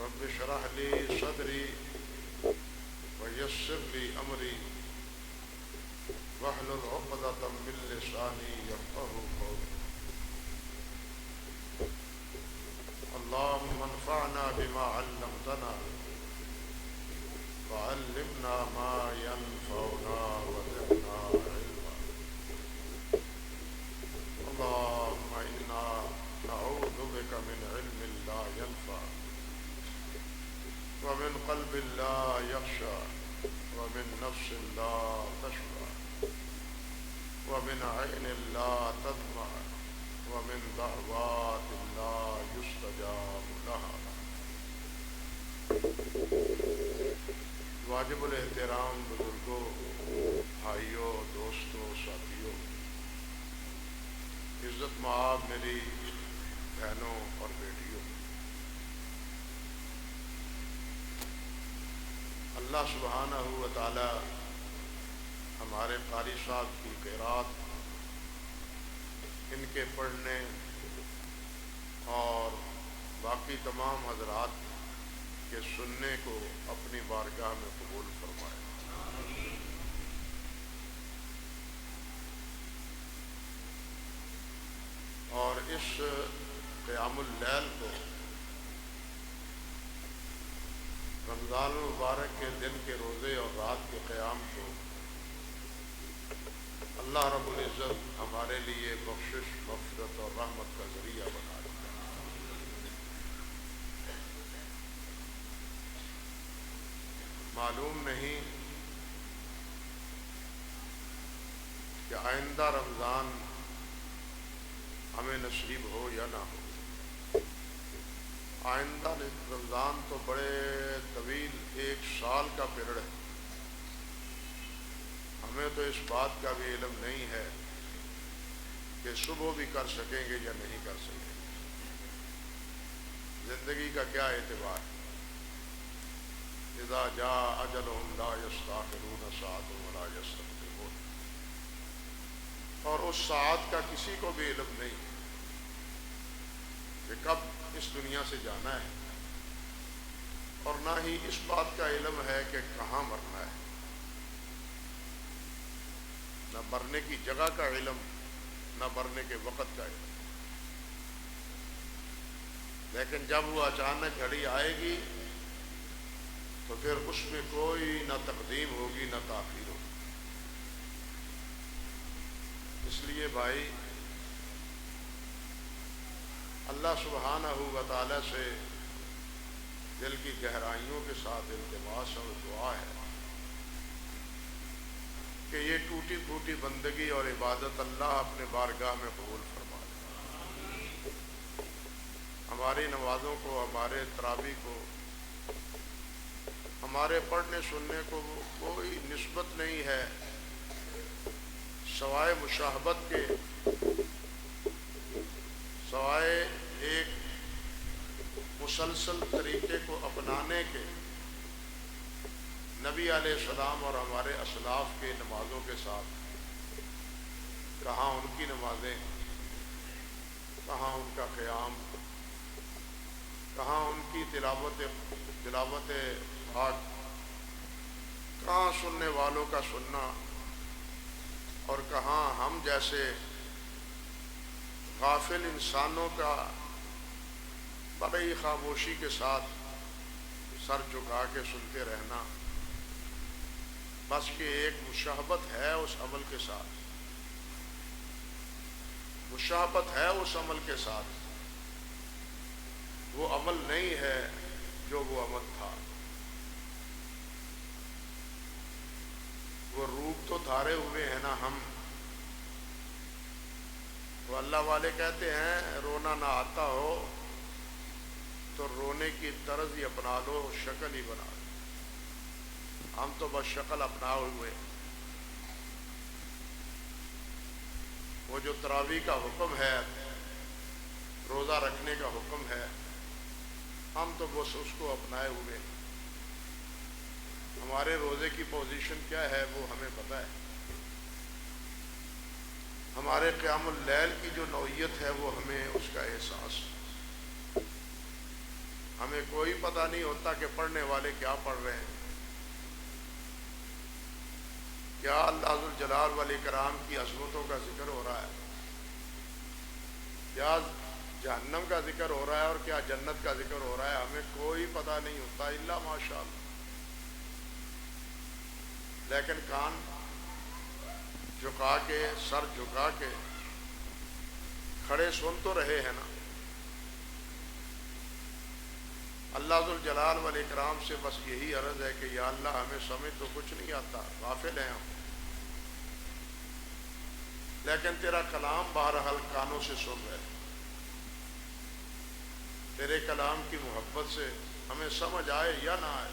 رب اشرح لي صدري ويسر لي أمري واحلل عقدة من لساني يفقهوا قولي. اللهم انفعنا بما علمتنا وعلمنا ما ينفعنا وزدنا علما. اللهم إنا نعوذ بك من علم لا ينفع ومن قلب لا يخشى ومن نفس لا تشبع ومن عين لا تدمع ومن دعوات لا يستجاب لها. واجب الاحترام بزرگوں، بھائیوں، دوستوں، ساتھیوں، عزت مآب میری بہنوں اور بیٹیوں، اللہ سبحانہ و تعالی ہمارے قاری صاحب کی قرات، ان کے پڑھنے اور باقی تمام حضرات کے سننے کو اپنی بارگاہ میں قبول فرمائے. اور اس قیام اللیل کو، رمضان المبارک کے دن کے روزے اور رات کے قیام کو اللہ رب العزت ہمارے لیے بخشش، مغفرت اور رحمت کا ذریعہ بنا دیا. معلوم نہیں کہ آئندہ رمضان ہمیں نصیب ہو یا نہ ہو. آئندہ رمضان تو بڑے طویل 1 سال کا پیریڈ ہے. ہمیں تو اس بات کا بھی علم نہیں ہے کہ صبح بھی کر سکیں گے یا نہیں کر سکیں گے. زندگی کا کیا اعتبار ہے؟ اذا جاء اجلهم لا يستاخرون ساعة ولا يستقدمون. اور اس ساعت کا کسی کو بھی علم نہیں کہ کب اس دنیا سے جانا ہے، اور نہ ہی اس بات کا علم ہے کہ کہاں مرنا ہے. نہ مرنے کی جگہ کا علم، نہ مرنے کے وقت کا علم. لیکن جب وہ اچانک گھڑی آئے گی تو پھر اس میں کوئی نہ تقدیم ہوگی نہ تاخیر ہوگی. اس لیے بھائی، اللہ سبحانہ و تعالی سے دل کی گہرائیوں کے ساتھ التماس اور دعا ہے کہ یہ ٹوٹی پھوٹی بندگی اور عبادت اللہ اپنے بارگاہ میں قبول فرما لے. ہماری نمازوں کو، ہمارے تراویح کو، ہمارے پڑھنے سننے کو کوئی نسبت نہیں ہے سوائے مشاہبت کے، سوائے ایک مسلسل طریقے کو اپنانے کے، نبی علیہ السلام اور ہمارے اسلاف کے نمازوں کے ساتھ. کہاں ان کی نمازیں، کہاں ان کا قیام، کہاں ان کی تلاوت پاک، کہاں سننے والوں کا سننا، اور کہاں ہم جیسے غافل انسانوں کا بڑی خاموشی کے ساتھ سر جھکا کے سنتے رہنا. بس کہ ایک مشاہبت ہے اس عمل کے ساتھ، مشاہبت ہے اس عمل کے ساتھ. وہ عمل نہیں ہے جو وہ عمل تھا. وہ روپ تو دھارے ہوئے ہیں نا ہم. وہ اللہ والے کہتے ہیں رونا نہ آتا ہو تو رونے کی طرز ہی اپنا لو، شکل ہی بنا لو. ہم تو بس شکل اپنا ہوئے. وہ جو تراویح کا حکم ہے، روزہ رکھنے کا حکم ہے، ہم تو بس اس کو اپنائے ہوئے. ہمارے روزے کی پوزیشن کیا ہے وہ ہمیں پتہ ہے. ہمارے قیام اللیل کی جو نوعیت ہے وہ ہمیں اس کا احساس. ہمیں کوئی پتہ نہیں ہوتا کہ پڑھنے والے کیا پڑھ رہے ہیں. کیا اللہ ذوالجلال والاکرام کی عظمتوں کا ذکر ہو رہا ہے، کیا جہنم کا ذکر ہو رہا ہے اور کیا جنت کا ذکر ہو رہا ہے، ہمیں کوئی پتہ نہیں ہوتا الا ماشاء اللہ. لیکن کان جھکا کے، سر جھکا کے کھڑے سن تو رہے ہیں نا. اللہ ذوالجلال والاکرام سے بس یہی عرض ہے کہ یا اللہ ہمیں سمجھ تو کچھ نہیں آتا، غافل ہیں ہم، لیکن تیرا کلام بہرحال کانوں سے سن رہے ہیں. تیرے کلام کی محبت سے ہمیں سمجھ آئے یا نہ آئے،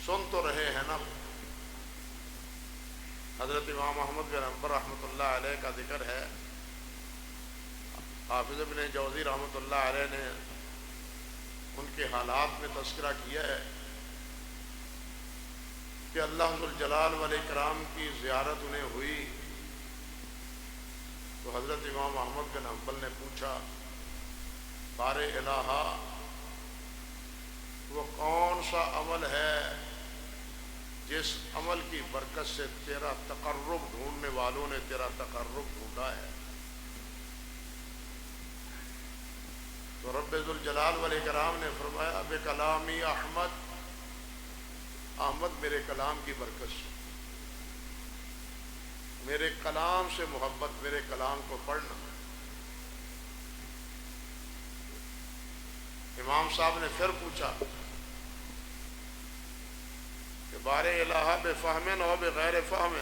سن تو رہے ہیں نا. حضرت امام احمد بن حنبل رحمۃ اللہ علیہ کا ذکر ہے. حافظ ابن جوزی رحمۃ اللہ علیہ نے ان کے حالات میں تذکرہ کیا ہے کہ اللہ ذوالجلال والاکرام کی زیارت انہیں ہوئی تو حضرت امام احمد بن حنبل نے پوچھا، بار الہا وہ کون سا عمل ہے جس عمل کی برکت سے تیرا تقرب ڈھونڈنے والوں نے تیرا تقرب ڈھونڈا ہے؟ تو رب ذوالجلال والاکرام نے فرمایا، بے کلامی احمد، احمد میرے کلام کی برکت سے، میرے کلام سے محبت، میرے کلام کو پڑھنا. امام صاحب نے پھر پوچھا کہ بار الہ بفہم و بغیر فہم،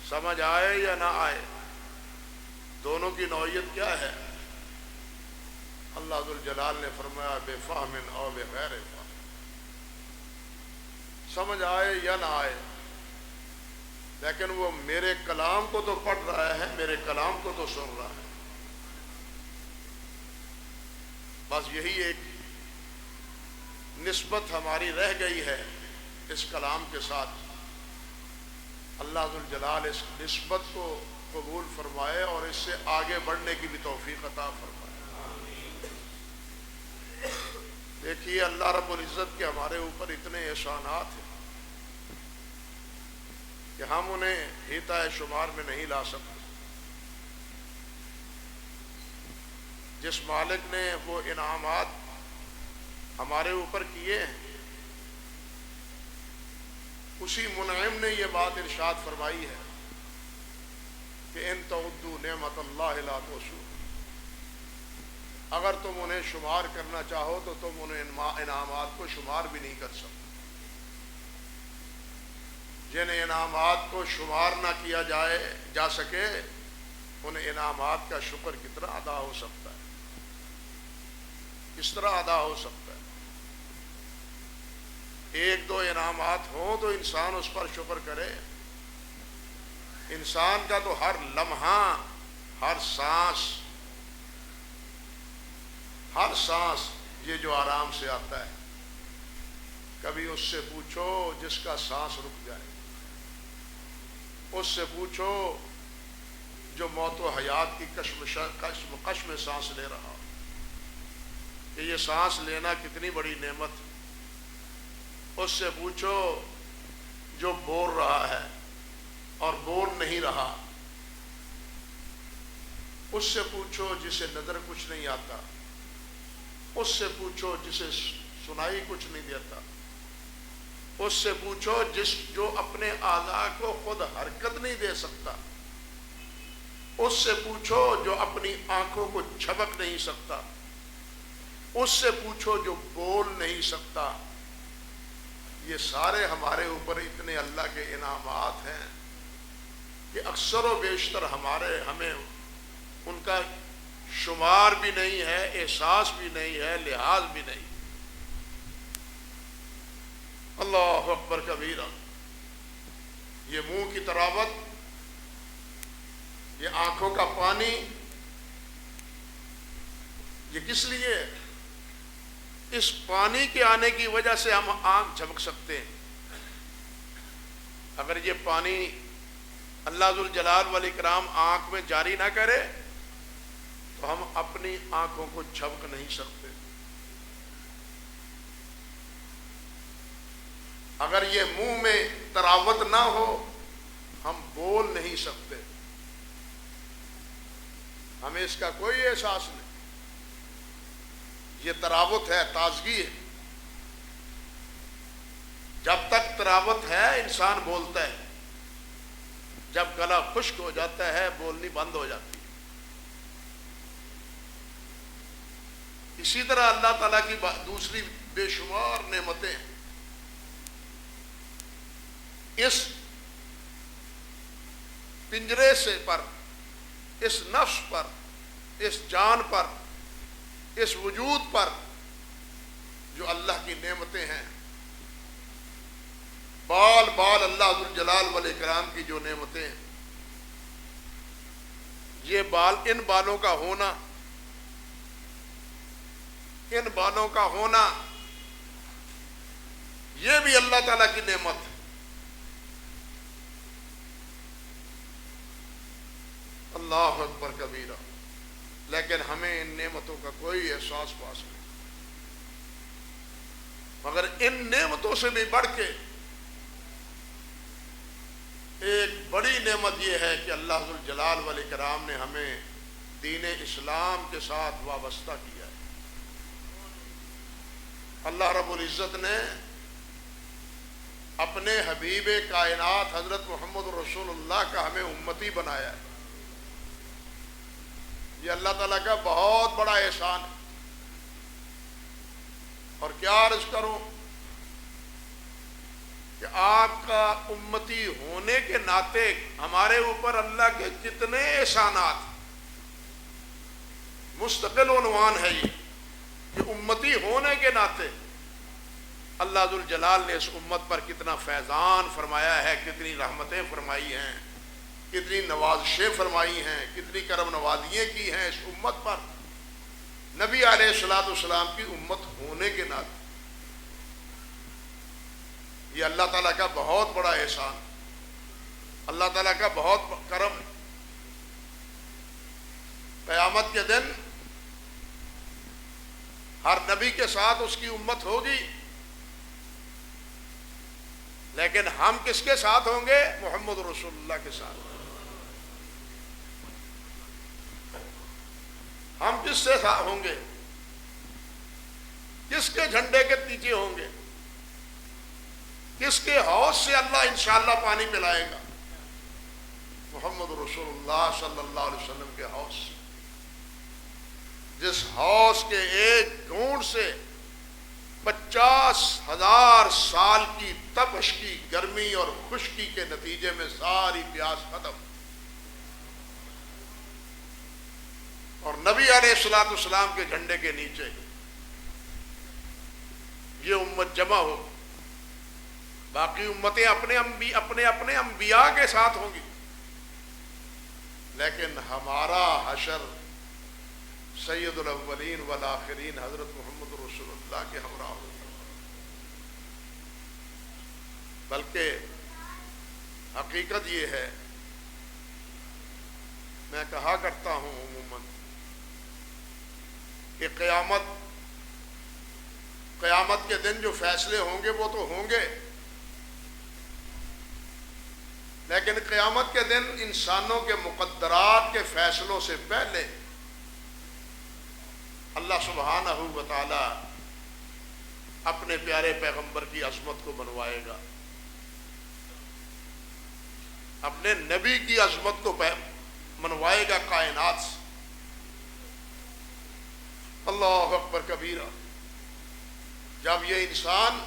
سمجھ آئے یا نہ آئے، دونوں کی نوعیت کیا ہے؟ اللہ ذوالجلال نے فرمایا بفہم او بغیر فہم، سمجھ آئے یا نہ آئے، لیکن وہ میرے کلام کو تو پڑھ رہا ہے، میرے کلام کو تو سن رہا ہے. بس یہی ایک نسبت ہماری رہ گئی ہے اس کلام کے ساتھ. اللہ ذوالجلال اس نسبت کو قبول فرمائے اور اس سے آگے بڑھنے کی بھی توفیق عطا فرمائے. دیکھیے اللہ رب العزت کے ہمارے اوپر اتنے احسانات ہیں کہ ہم انہیں حیطہ شمار میں نہیں لا سکتے. جس مالک نے وہ انعامات ہمارے اوپر کیے ہیں، اسی منعم نے یہ بات ارشاد فرمائی ہے کہ ان تعدوا نعمت اللہ لا تحصوها، اگر تم انہیں شمار کرنا چاہو تو تم انہیں انعامات کو شمار بھی نہیں کر سکتے. جن انعامات کو شمار نہ کیا جا سکے، ان انعامات کا شکر کتنا ادا ہو سکتا ہے، کس طرح ادا ہو سکتا ہے؟ ایک دو انعامات ہوں تو انسان اس پر شکر کرے. انسان کا تو ہر لمحہ، ہر سانس یہ جو آرام سے آتا ہے، کبھی اس سے پوچھو جس کا سانس رک جائے، اس سے پوچھو جو موت و حیات کی کشمکش میں سانس لے رہا کہ یہ سانس لینا کتنی بڑی نعمت ہے. اس سے پوچھو جو بول رہا ہے اور بول نہیں رہا، اس سے پوچھو جسے نظر کچھ نہیں آتا، اس سے پوچھو جسے سنائی کچھ نہیں دیتا، اس سے پوچھو جو اپنے اعضاء کو خود حرکت نہیں دے سکتا، اس سے پوچھو جو اپنی آنکھوں کو جھپک نہیں سکتا، اس سے پوچھو جو بول نہیں سکتا. یہ سارے ہمارے اوپر اتنے اللہ کے انعامات ہیں کہ اکثر و بیشتر ہمیں ان کا شمار بھی نہیں ہے، احساس بھی نہیں ہے، لحاظ بھی نہیں. اللہ اکبر کبیرہ. یہ منہ کی تراوت، یہ آنکھوں کا پانی، یہ کس لیے؟ اس پانی کے آنے کی وجہ سے ہم آنکھ جھپک سکتے ہیں. اگر یہ پانی اللہ ذوالجلال والاکرام آنکھ میں جاری نہ کرے تو ہم اپنی آنکھوں کو جھپک نہیں سکتے. اگر یہ منہ میں تراوت نہ ہو ہم بول نہیں سکتے. ہمیں اس کا کوئی احساس نہیں. یہ تراوت ہے، تازگی ہے. جب تک تراوت ہے انسان بولتا ہے، جب گلا خشک ہو جاتا ہے بولنی بند ہو جاتی ہے. اسی طرح اللہ تعالیٰ کی دوسری بے شمار نعمتیں اس پنجرے سے پر، اس نفس پر، اس جان پر، اس وجود پر جو اللہ کی نعمتیں ہیں. بال بال اللہ ذوالجلال والاکرام کی جو نعمتیں ہیں، یہ بال، ان بالوں کا ہونا، ان بالوں کا ہونا یہ بھی اللہ تعالیٰ کی نعمت ہے. اللہ اکبر کبیرہ. لیکن ہمیں ان نعمتوں کا کوئی احساس پاس نہیں. مگر ان نعمتوں سے بھی بڑھ کے ایک بڑی نعمت یہ ہے کہ اللہ ذوالجلال والاکرام نے ہمیں دین اسلام کے ساتھ وابستہ کیا ہے. اللہ رب العزت نے اپنے حبیب کائنات حضرت محمد رسول اللہ کا ہمیں امتی بنایا ہے. یہ اللہ تعالیٰ کا بہت بڑا احسان ہے. اور کیا عرض کروں کہ آپ کا امتی ہونے کے ناطے ہمارے اوپر اللہ کے کتنے احسانات. مستقل عنوان ہے یہ کہ امتی ہونے کے ناطے اللہ ذوالجلال نے اس امت پر کتنا فیضان فرمایا ہے، کتنی رحمتیں فرمائی ہیں، کتنی نوازشیں فرمائی ہیں، کتنی کرم نوازیاں کی ہیں اس امت پر نبی علیہ الصلوۃ والسلام کی امت ہونے کے ناطے. یہ اللہ تعالیٰ کا بہت بڑا احسان، اللہ تعالیٰ کا بہت کرم. قیامت کے دن ہر نبی کے ساتھ اس کی امت ہوگی، لیکن ہم کس کے ساتھ ہوں گے؟ محمد رسول اللہ کے ساتھ. ہم کس سے ہوں گے؟ کس کے جھنڈے کے نیچے ہوں گے؟ کس کے حوض سے اللہ انشاءاللہ پانی پلائے گا؟ محمد رسول اللہ صلی اللہ علیہ وسلم کے حوض سے، جس حوض کے ایک گھونٹ سے 50,000 سال کی تپش کی گرمی اور خشکی کے نتیجے میں ساری پیاس ختم. اور نبی علیہ الصلوۃ والسلام کے جھنڈے کے نیچے یہ امت جمع ہو. باقی امتیں اپنے انبیاء کے ساتھ ہوں گی، لیکن ہمارا حشر سید الاولین والآخرین حضرت محمد رسول اللہ کے ہمراہ ہوگا. بلکہ حقیقت یہ ہے، میں کہا کرتا ہوں عموماً کہ قیامت کے دن جو فیصلے ہوں گے وہ تو ہوں گے، لیکن قیامت کے دن انسانوں کے مقدرات کے فیصلوں سے پہلے اللہ سبحانہ و تعالی اپنے پیارے پیغمبر کی عظمت کو بنوائے گا، اپنے نبی کی عظمت کو منوائے گا کائنات سے. اللہ اکبر کبیرہ. جب یہ انسان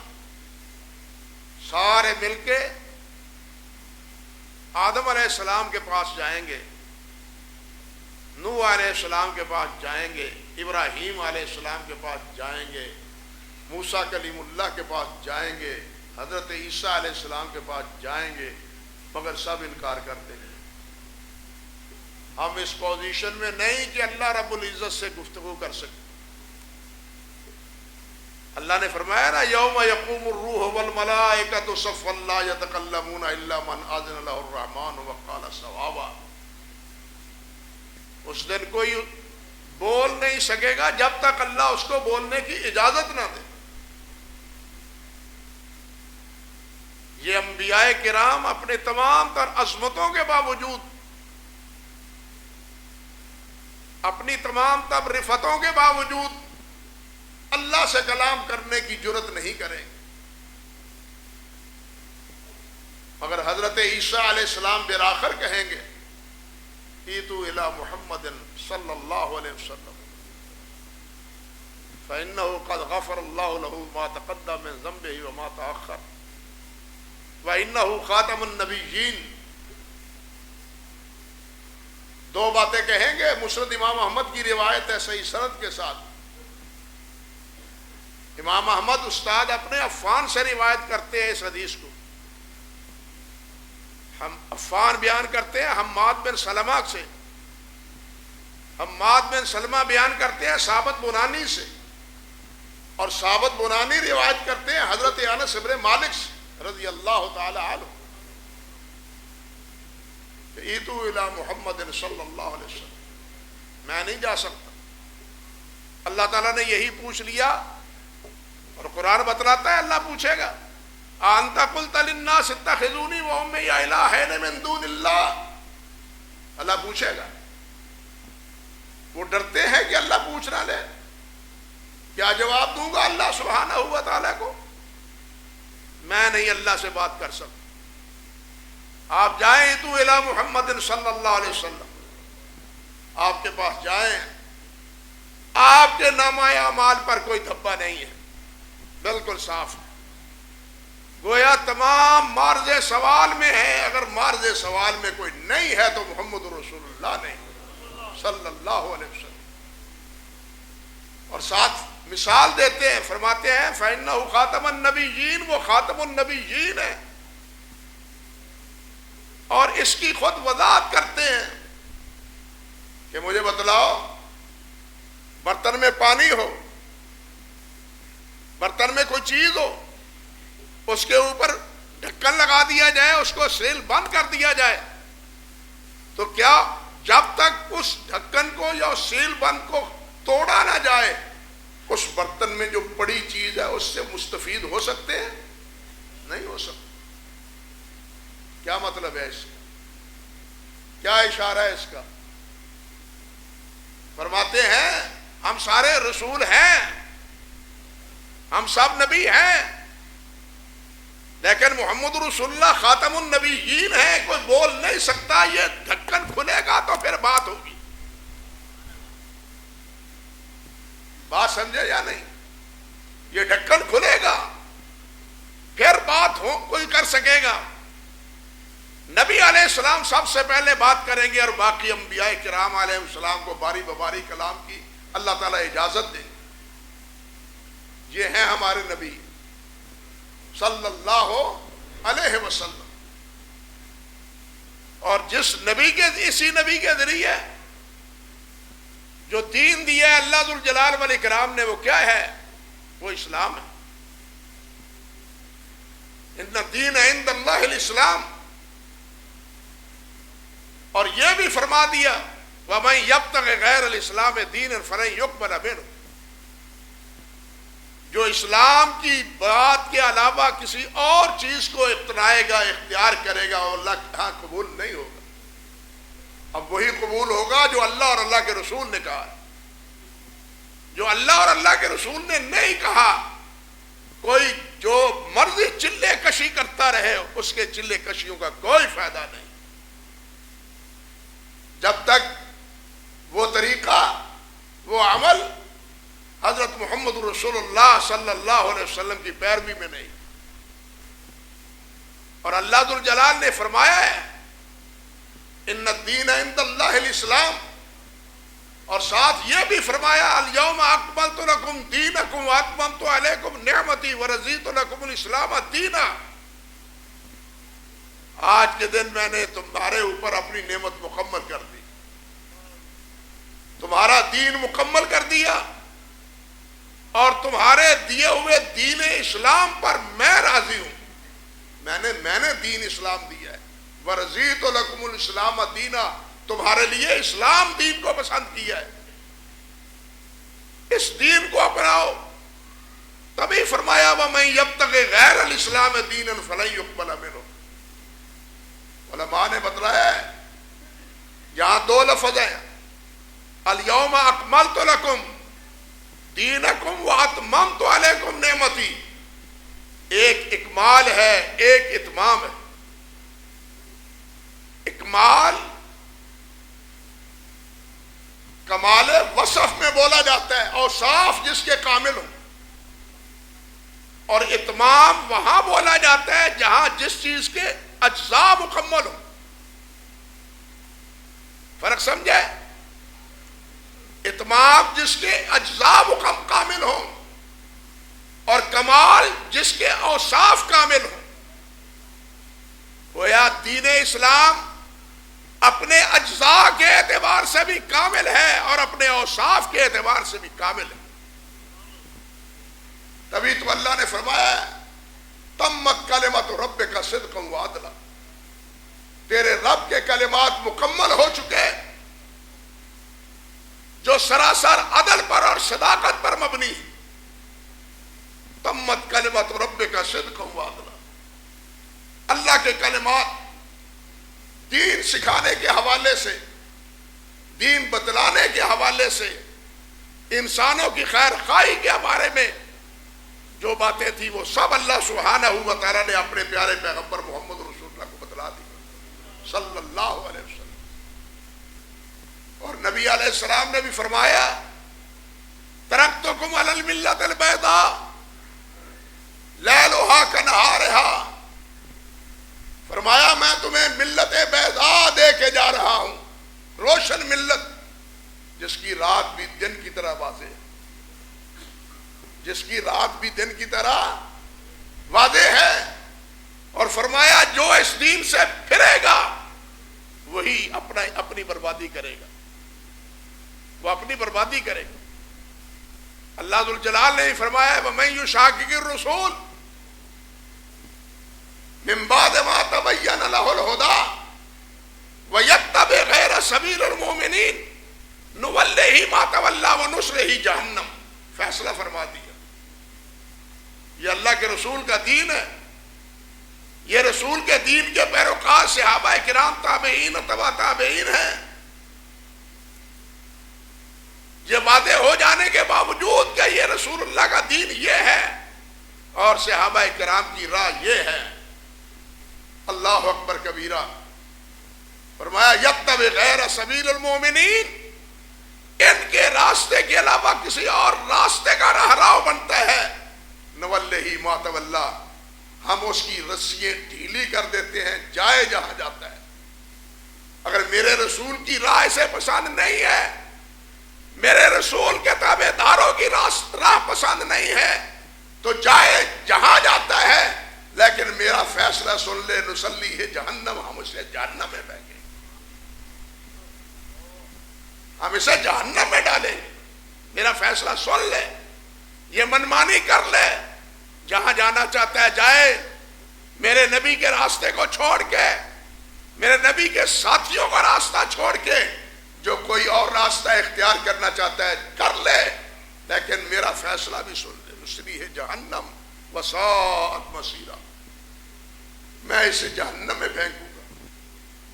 سارے مل کے آدم علیہ السلام کے پاس جائیں گے، نوح علیہ السلام کے پاس جائیں گے، ابراہیم علیہ السلام کے پاس جائیں گے، موسیٰ کلیم اللہ کے پاس جائیں گے، حضرت عیسیٰ علیہ السلام کے پاس جائیں گے، مگر سب انکار کرتے ہیں. ہم اس پوزیشن میں نہیں کہ اللہ رب العزت سے گفتگو کر سکیں. اللہ نے فرمایا نا، یوم یقوم الروح والملائکۃ صفا لا یتکلمون الا من اذن له الرحمن وقال صوابا. اس دن کوئی بول نہیں سکے گا جب تک اللہ اس کو بولنے کی اجازت نہ دے۔ یہ انبیاء کرام اپنے تمام تر عظمتوں کے باوجود، اپنی تمام تر رفتوں کے باوجود اللہ سے کلام کرنے کی جرت نہیں کریں۔ مگر حضرت عیسیٰ علیہ السلام بالآخر کہیں گے ایتو الی محمد صلی اللہ علیہ وسلم فإنه قد غفر الله له ما تقدم من ذنبه وما تأخر وإنه خاتم النبیین۔ دو باتیں کہیں گے، مسند امام احمد کی روایت ہے صحیح سند کے ساتھ۔ امام احمد استاد اپنے عفان سے روایت کرتے ہیں اس حدیث کو، ہم عفان بیان کرتے ہیں حماد بن سلمہ سے، حماد بن سلمہ بیان کرتے ہیں ثابت بنانی سے، اور ثابت بنانی روایت کرتے ہیں حضرت انس بن مالک سے رضی اللہ تعالی عنہ، ایتو الی محمد صلی اللہ علیہ وسلم۔ میں نہیں جا سکتا، اللہ تعالیٰ نے یہی پوچھ لیا، اور قرآن بتلاتا ہے اللہ پوچھے گا انت قلت للناس اتخذونی وأمی الہین من دون اللہ، اللہ پوچھے گا۔ وہ ڈرتے ہیں کہ اللہ پوچھ نہ لے، کیا جواب دوں گا اللہ سبحانہ و تعالیٰ کو؟ میں نہیں اللہ سے بات کر سکتا۔ آپ جائیں تو الی محمد صلی اللہ علیہ وسلم، آپ کے پاس جائیں، آپ کے نامہ اعمال پر کوئی دھبا نہیں ہے، بالکل صاف ہے، گویا تمام معرض سوال میں ہے۔ اگر معرض سوال میں کوئی نہیں ہے تو محمد رسول اللہ نہیں صلی اللہ علیہ وسلم۔ اور ساتھ مثال دیتے ہیں، فرماتے ہیں فإنہ خاتم النبیین، وہ خاتم النبیین ہے، اور اس کی خود وضاحت کرتے ہیں کہ مجھے بتلاؤ، برتن میں پانی ہو، برتن میں کوئی چیز ہو، اس کے اوپر ڈھکن لگا دیا جائے، اس کو سیل بند کر دیا جائے، تو کیا جب تک اس ڈھکن کو یا اس سیل بند کو توڑا نہ جائے اس برتن میں جو پڑی چیز ہے اس سے مستفید ہو سکتے ہیں؟ نہیں ہو سکتے۔ کیا مطلب ہے اس کا؟ کیا اشارہ ہے اس کا؟ فرماتے ہیں ہم سارے رسول ہیں، ہم سب نبی ہیں، لیکن محمد رسول اللہ خاتم النبیین ہے، کوئی بول نہیں سکتا۔ یہ ڈھکن کھلے گا تو پھر بات ہوگی، بات سمجھے یا نہیں؟ یہ ڈھکن کھلے گا پھر بات ہو کوئی کر سکے گا۔ نبی علیہ السلام سب سے پہلے بات کریں گے، اور باقی انبیاء کرام علیہ السلام کو باری باری کلام کی اللہ تعالیٰ اجازت دیں۔ یہ ہیں ہمارے نبی صلی اللہ علیہ وسلم، اور جس نبی کے، اسی نبی کے ذریعے جو دین دیا ہے اللہ ذوالجلال والاکرام نے، وہ کیا ہے؟ وہ اسلام ہے۔ ان الدین عند اللہ الاسلام، اور یہ بھی فرما دیا وَمَن يَبْتَغِ غَيْرَ الْإِسْلَامِ دِينًا فَلَن يُقْبَلَ مِنْهُ، جو اسلام کی بات کے علاوہ کسی اور چیز کو اپنائے گا، اختیار کرے گا، اور اللہ کے ہاں قبول نہیں ہوگا۔ اب وہی قبول ہوگا جو اللہ اور اللہ کے رسول نے کہا ہے۔ جو اللہ اور اللہ کے رسول نے نہیں کہا، کوئی جو مرضی چلے کشی کرتا رہے، اس کے چلے کشیوں کا کوئی فائدہ نہیں، جب تک وہ طریقہ، وہ عمل حضرت محمد رسول اللہ صلی اللہ علیہ وسلم کی پیروی میں نہیں۔ اور اللہ ذوالجلال نے فرمایا ہے ان الدین عند اللہ الاسلام، اور ساتھ یہ بھی فرمایا الیوم اکملت لکم دینکم واتممت علیکم نعمتی ورضیت لکم الاسلام دینا، آج کے دن میں نے تمہارے اوپر اپنی نعمت مکمل کر دی، تمہارا دین مکمل کر دیا، اور تمہارے دیے ہوئے دین اسلام پر میں راضی ہوں۔ میں نے دین اسلام دیا ہے، وَرَضِيتُ لَكُمُ الْإِسْلَامَ دِينًا، تمہارے لیے اسلام دین کو پسند کیا ہے۔ اس دین کو اپناؤ. تبھی فرمایا وَمَن يَبْتَغِ غَيْرَ الْإِسْلَامِ دِينًا فَلَن يُقْبَلَ مِنْهُ. علماء نے بتلایا ہے یہاں دو لفظ ہیں، الْيَوْمَ أَكْمَلْتُ لَكُمْ دِينَكُمْ وَأَتْمَمْتُ عَلَيْكُمْ نِعْمَتِي. ایک اکمال ہے، ایک اتمام ہے. اکمال کمال وصف میں بولا جاتا ہے، اوصاف جس کے کامل ہوں، اور اتمام وہاں بولا جاتا ہے جہاں جس چیز کے اجزاء مکمل ہوں. فرق سمجھے؟ اتمام جس کے اجزاء کامل ہوں اور کمال جس کے اوصاف کامل ہوں. گویا دین اسلام اپنے اجزاء کے اعتبار سے بھی کامل ہے اور اپنے اوصاف کے اعتبار سے بھی کامل ہے. تبھی تو اللہ نے فرمایا تمت کلمت ربک صدقا وعدلا. تیرے رب کے کلمات مکمل ہو چکے جو سراسر عدل پر اور صداقت پر مبنی ہے. تمت کلمت ربک صدقا وعدلا. اللہ کے کلمات دین سکھانے کے حوالے سے، دین بتلانے کے حوالے سے، انسانوں کی خیر خواہی کے بارے میں جو باتیں تھیں وہ سب اللہ سبحانہ و تعالیٰ نے اپنے پیارے پیغمبر محمد رسول اللہ کو بتلا دی صلی اللہ علیہ وسلم. اور نبی علیہ السلام نے بھی فرمایا ترکتکم علی الملۃ البیضاء لیلھا کنہارھا. فرمایا میں تمہیں ملت بیضاء دے کے جا رہا ہوں، روشن ملت جس کی رات بھی دن کی طرح واضح ہے، جس کی رات بھی دن کی طرح واضح ہے. اور فرمایا جو اس دین سے پھرے گا وہی اپنی بربادی کرے گا، وہ اپنی بربادی کرے گا. اللہ ذوالجلال نے فرمایا وَمَن يُشَاقِقِ الرَّسُولَ مِن بَعْدِ مَا تَبَيَّنَ لَهُ الْهُدَىٰ وَيَتَّبِعْ غَيْرَ سَبِيلِ الْمُؤْمِنِينَ نُوَلِّهِ مَا تَوَلَّىٰ وَنُصْلِهِ جَهَنَّمَ. فیصلہ فرما دیا. یہ اللہ کے رسول کا دین ہے. یہ رسول کے دین کے پیروکار صحابہ کرام تابعین و تبع تابعین ہیں. یہ واضح ہو جانے کے باوجود کہ یہ رسول اللہ کا دین یہ ہے اور صحابہ کرام کی راہ یہ ہے. اللہ اکبر کبیرہ. فرمایا یتبع غیر سبیل المؤمنین، ان کے راستے کے علاوہ کسی اور راستے کا رہنما بنتا ہے نوَلِّهِ مَا تَوَلَّىٰ، ہم اس کی رسیاں ڈھیلی کر دیتے ہیں جائے جہاں جاتا ہے. اگر میرے رسول کی راہ سے پسند نہیں ہے، میرے رسول کے تابع داروں کی راہ پسند نہیں ہے تو جائے جہاں جاتا ہے، لیکن میرا فیصلہ سن لے نصلیہ جہنم، ہم اسے جہنم میں بھیجیں گے، ہم اسے جہنم میں ڈالیں گے. میرا فیصلہ سن لے، یہ منمانی کر لے، جہاں جانا چاہتا ہے جائے. میرے نبی کے راستے کو چھوڑ کے، میرے نبی کے ساتھیوں کا راستہ چھوڑ کے جو کوئی اور راستہ اختیار کرنا چاہتا ہے کر لے، لیکن میرا فیصلہ بھی سن لے. نصلیہ جہنم وساءت مصیرا، میں اسے جہنم میں پھینکوں گا،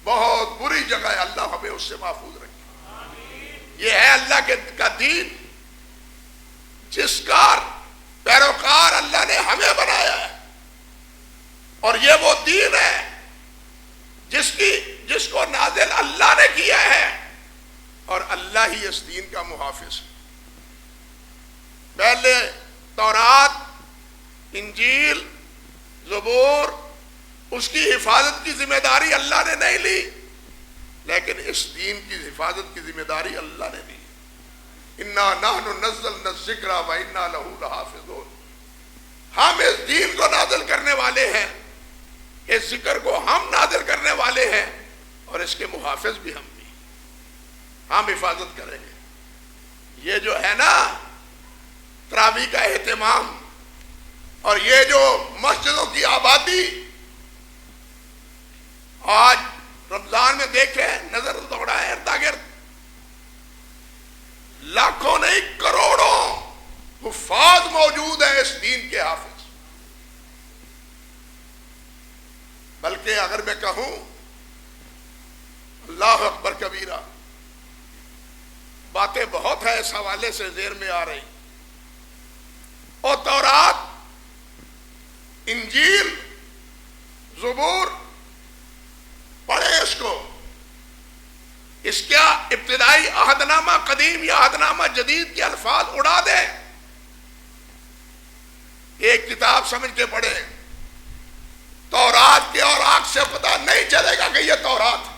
بہت بری جگہ ہے. اللہ ہمیں اس سے محفوظ رکھے. یہ ہے اللہ کا دین جس کا پیروکار اللہ نے ہمیں بنایا ہے. اور یہ وہ دین ہے جس کو نازل اللہ نے کیا ہے اور اللہ ہی اس دین کا محافظ ہے. پہلے تورات، انجیل، زبور، اس کی حفاظت کی ذمہ داری اللہ نے نہیں لی، لیکن اس دین کی حفاظت کی ذمہ داری اللہ نے لی. اِنَّا نَحْنُ نَزَّلْنَا الذِّكْرَ وَإِنَّا لَهُ لَحَافِظُونَ. ہم اس دین کو نازل کرنے والے ہیں، اس ذکر کو ہم نازل کرنے والے ہیں اور اس کے محافظ بھی ہم بھی. ہم حفاظت کریں گے. یہ جو ہے نا تراویح کا اہتمام اور یہ جو مسجدوں کی آبادی، آج رمضان میں دیکھیں نظر دوڑا ہے ارد گرد، لاکھوں نہیں کروڑوں حفاظ موجود ہیں اس دین کے حافظ. بلکہ اگر میں کہوں اللہ اکبر کبیرہ، باتیں بہت ہیں اس حوالے سے ذہن میں آ رہی. اور تورات، انجیل، زبور پڑھیں اس کو. اس کا ابتدائی عہد نامہ قدیم یا عہد نامہ جدید کے الفاظ اڑا دیں، ایک کتاب سمجھ کے پڑھیں. تورات کے اور آنکھ سے پتہ نہیں چلے گا کہ یہ تورات ہے.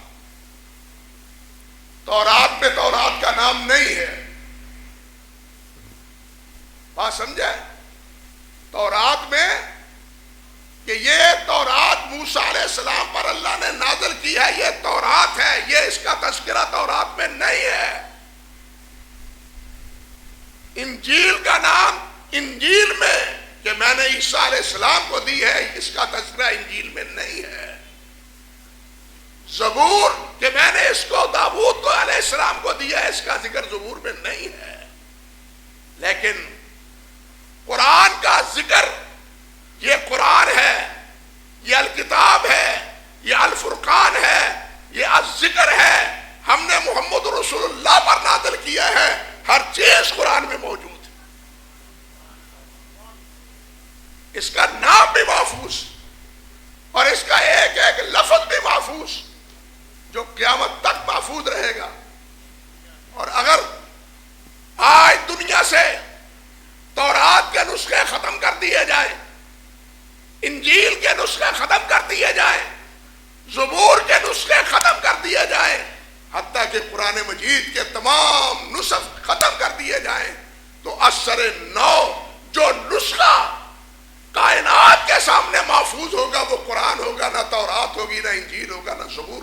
تورات میں تورات کا نام نہیں ہے. بات سمجھے؟ تورات میں کہ یہ تورات موسیٰ علیہ السلام پر اللہ نے نازل کی ہے، یہ تورات ہے، یہ اس کا تذکرہ تورات میں نہیں ہے. انجیل کا نام انجیل میں کہ میں نے عیسیٰ علیہ السلام کو دی ہے، اس کا تذکرہ انجیل میں نہیں ہے. زبور کہ میں نے اس کو داؤد کو علیہ السلام کو دیا ہے، اس کا ذکر زبور میں نہیں ہے. لیکن قرآن کا ذکر، یہ قرآن ہے، یہ الکتاب ہے، یہ الفرقان ہے، یہ الذکر ہے، ہم نے محمد رسول اللہ پر نازل کیا ہے. ہر چیز قرآن میں موجود ہے. اس کا نام بھی محفوظ اور اس کا ایک ایک لفظ بھی محفوظ، جو قیامت تک محفوظ رہے گا. اور اگر آج دنیا سے تورات کے نسخے ختم کر دیے جائیں، انجیل کے نسخے ختم کر دیے جائیں، زبور کے نسخے ختم کر دیے جائیں، حتیٰ کہ قرآن مجید کے تمام نسخ ختم کر دیے جائیں، تو اثر نو جو نسخہ کائنات کے سامنے محفوظ ہوگا وہ قرآن ہوگا. نہ تورات ہوگی، نہ انجیل ہوگا، نہ زبور،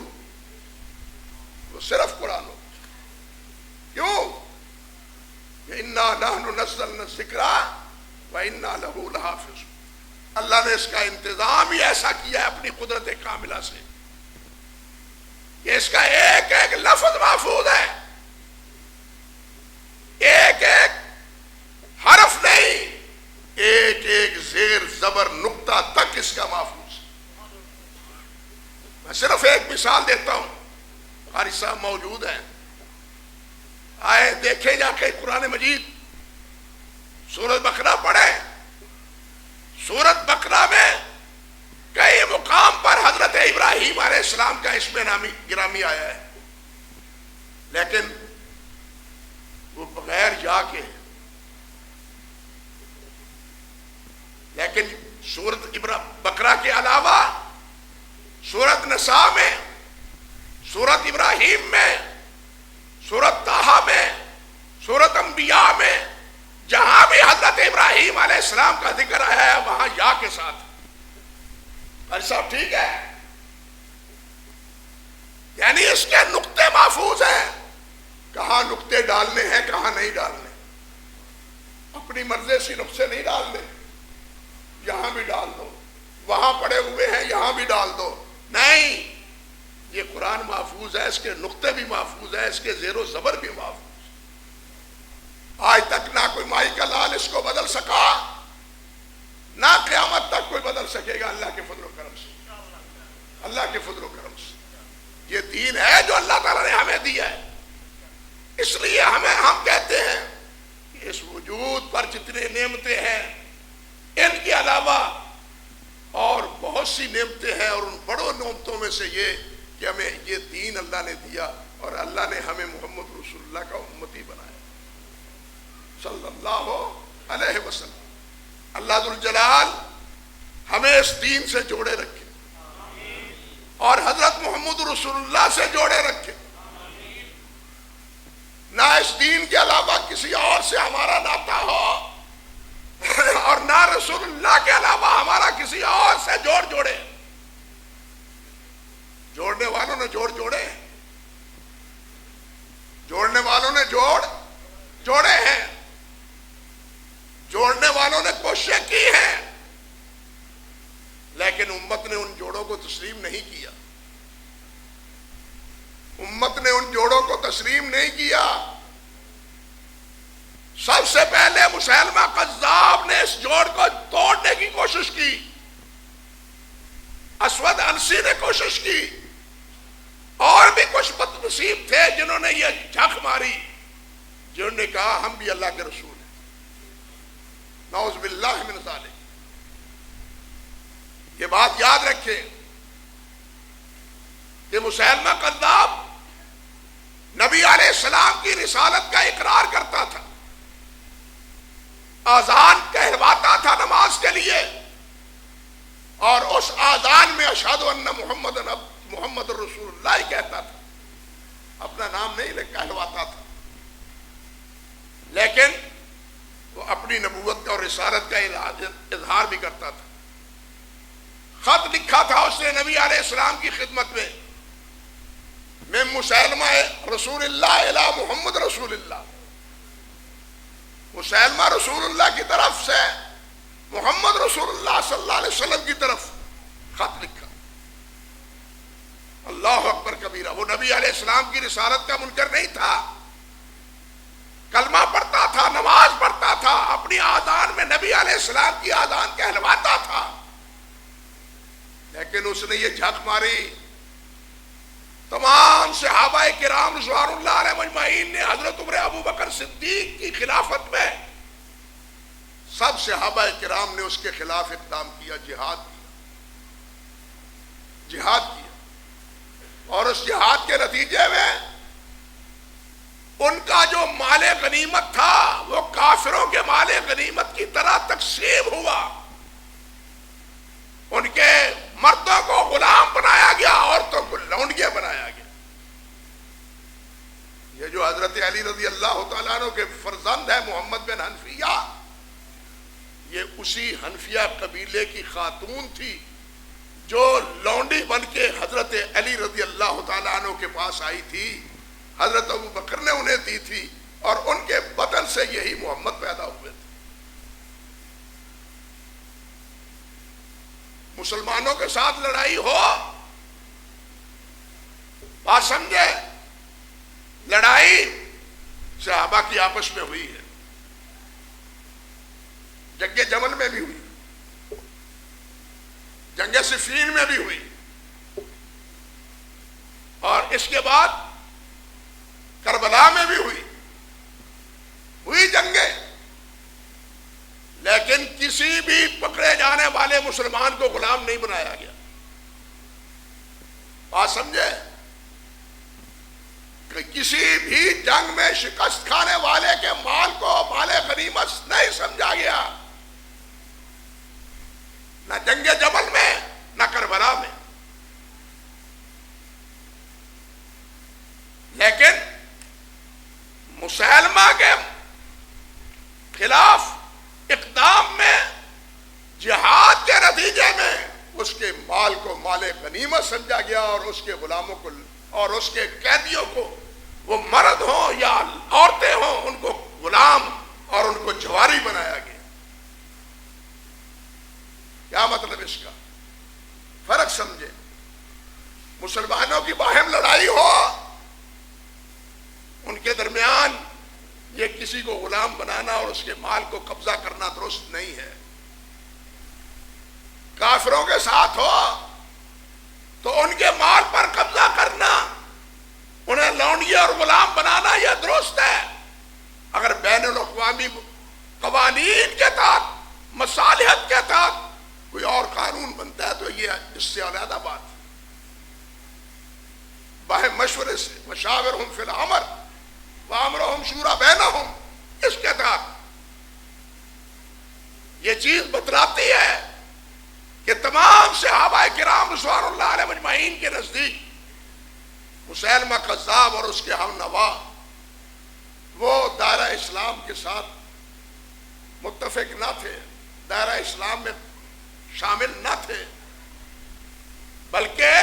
وہ صرف قرآن ہوگا. کیوں؟ اِنَّا نَحْنُ نَزَّلْنَا الذِّكْرَ وَإِنَّا لَهُ لَحَافِظُونَ. اللہ نے اس کا انتظام ہی ایسا کیا ہے اپنی قدرت کاملہ سے کہ اس کا ایک ایک لفظ محفوظ ہے، ایک ایک حرف نہیں، ایک ایک زیر زبر نقطہ تک اس کا محفوظ. میں صرف ایک مثال دیتا ہوں. قاری صاحب موجود ہیں، آئے دیکھیں جا کے قرآن مجید سورۃ بقرہ پڑھیں. سورۃ بقرہ میں کئی مقام پر حضرت ابراہیم علیہ السلام کا اسم گرامی آیا ہے، لیکن وہ بغیر یا کے. لیکن سورۃ بقرہ کے علاوہ سورۃ نساء میں، سورۃ ابراہیم میں، سورۃ طٰہٰ میں، سورۃ انبیاء میں جہاں بھی حضرت ابراہیم علیہ السلام کا ذکر آیا ہے وہاں یا کے ساتھ. بھائی صاحب ٹھیک ہے؟ یعنی اس کے نقطے محفوظ ہیں، کہاں نقطے ڈالنے ہیں کہاں نہیں ڈالنے. اپنی مرضی سے نقطے نہیں ڈالنے، یہاں بھی ڈال دو، وہاں پڑے ہوئے ہیں یہاں بھی ڈال دو. نہیں، یہ قرآن محفوظ ہے، اس کے نقطے بھی محفوظ ہے، اس کے زیر و زبر بھی محفوظ. آج تک نہ کوئی مائی کا لال اس کو بدل سکا، نہ قیامت تک کوئی بدل سکے گا اللہ کے فضل و کرم سے. اللہ کے فضل و کرم سے یہ دین ہے جو اللہ تعالیٰ نے ہمیں دیا ہے. اس لیے ہم کہتے ہیں کہ اس وجود پر جتنے نعمتیں ہیں ان کے علاوہ اور بہت سی نعمتیں ہیں، اور ان بڑوں نعمتوں میں سے یہ کہ ہمیں یہ دین اللہ نے دیا اور اللہ نے ہمیں محمد رسول اللہ کا امتی بنایا صلی اللہ علیہ وسلم. اللہ ذوالجلال ہمیں اس دین سے جوڑے رکھے اور حضرت محمد رسول اللہ سے جوڑے رکھے. نہ اس دین کے علاوہ کسی اور سے ہمارا ناطہ ہو اور نہ رسول اللہ کے علاوہ ہمارا کسی اور سے جوڑے. جوڑنے والوں نے جوڑے، جوڑنے والوں نے جوڑے ہیں، جوڑنے والوں نے کوششیں کی ہیں، لیکن امت نے ان جوڑوں کو تسلیم نہیں کیا. امت نے ان جوڑوں کو تسلیم نہیں کیا. سب سے پہلے مسیلمہ کذاب نے اس جوڑ کو توڑنے کی کوشش کی، اسود عنسی نے کوشش کی، اور بھی کچھ بد نصیب تھے جنہوں نے یہ جھک ماری، جنہوں نے کہا ہم بھی اللہ کے رسول ہیں، نعوذ باللہ من ذالک۔ یہ بات یاد رکھیں کہ مسیلمہ کذاب نبی علیہ السلام کی رسالت کا اقرار کرتا تھا، آذان کہلواتا تھا نماز کے لیے، اور اس آذان میں اشہد ان محمد رسول اللہ کہتا تھا، اپنا نام نہیں کہلواتا تھا، لیکن وہ اپنی نبوت کا اور رسالت کا اظہار بھی کرتا تھا۔ خط لکھا تھا اس نے نبی علیہ السلام کی خدمت میں، من مسیلمہ رسول اللہ الی محمد رسول اللہ، مسیلمہ رسول اللہ کی طرف سے محمد رسول اللہ صلی اللہ علیہ وسلم کی طرف خط لکھا۔ اللہ اکبر کبیرہ، وہ نبی علیہ السلام کی رسالت کا منکر نہیں تھا، کلمہ پڑھتا تھا، نماز پڑھتا تھا، اپنی آذان میں نبی علیہ السلام کی آذان کہلواتا تھا، لیکن اس نے یہ جھک ماری۔ تمام صحابہ کرام رضوان اللہ علیہ مجمعین نے حضرت عمر ابو بکر صدیق کی خلافت میں سب صحابہ کرام نے اس کے خلاف اقدام کیا، جہاد کیا، اور اس جہاد کے نتیجے میں ان کا جو مال غنیمت تھا وہ کافروں کے مال غنیمت کی طرح تقسیم ہوا، ان کے مردوں کو غلام بنایا گیا، عورتوں کو لونڈیاں بنایا گیا۔ یہ جو حضرت علی رضی اللہ تعالیٰ عنہ کے فرزند ہے محمد بن حنفیہ، یہ اسی حنفیہ قبیلے کی خاتون تھی جو لونڈی بن کے حضرت علی رضی اللہ تعالیٰ عنہ کے پاس آئی تھی، حضرت ابو بکر نے انہیں دی تھی، اور ان کے بدن سے یہی محمد پیدا ہوئے تھے۔ مسلمانوں کے ساتھ لڑائی ہو، بات سمجھے، لڑائی صحابہ کی آپس میں ہوئی ہے، جنگ جمل میں بھی ہوئی، جنگ صفین میں بھی ہوئی، اور اس کے بعد کربلا میں بھی ہوئی جنگیں، لیکن کسی بھی پکڑے جانے والے مسلمان کو غلام نہیں بنایا گیا۔ بات سمجھے کہ کسی بھی جنگ میں شکست کھانے والے کے مال کو مال غنیمت نہیں سمجھا گیا، نہ جنگ جمل میں نہ کربلا میں۔ لیکن مسیلمہ کے خلاف اقدام میں جہاد کے نتیجے میں اس کے مال کو مال غنیمت سمجھا گیا، اور اس کے غلاموں کو اور اس کے قیدیوں کو، وہ مرد ہوں یا عورتیں ہوں، ان کو غلام اور ان کو جواری بنایا گیا۔ کیا مطلب اس کا؟ فرق سمجھے، مسلمانوں کی باہم لڑائی ہو، ان کے درمیان یہ کسی کو غلام بنانا اور اس کے مال کو قبضہ کرنا درست نہیں ہے۔ کافروں کے ساتھ ہو تو ان کے مال پر قبضہ کرنا، انہیں لونڈیا اور غلام بنانا یہ درست ہے۔ اگر بین الاقوامی قوانین کے تحت، مصالحت کے تحت کوئی اور قانون بنتا ہے تو یہ اس سے علیحدہ بات ہے، باہم مشورے سے، مشاورہم فی الامر وامرہم شورا بینہم، اس کے تحت یہ چیز بتلاتی ہے کہ تمام صحابہ کرام رضوان اللہ علیہ مجمعین کے نزدیک مسیلمہ کذاب اور اس کے ہم نوا وہ دائرہ اسلام کے ساتھ متفق نہ تھے، دائرہ اسلام میں شامل نہ تھے، بلکہ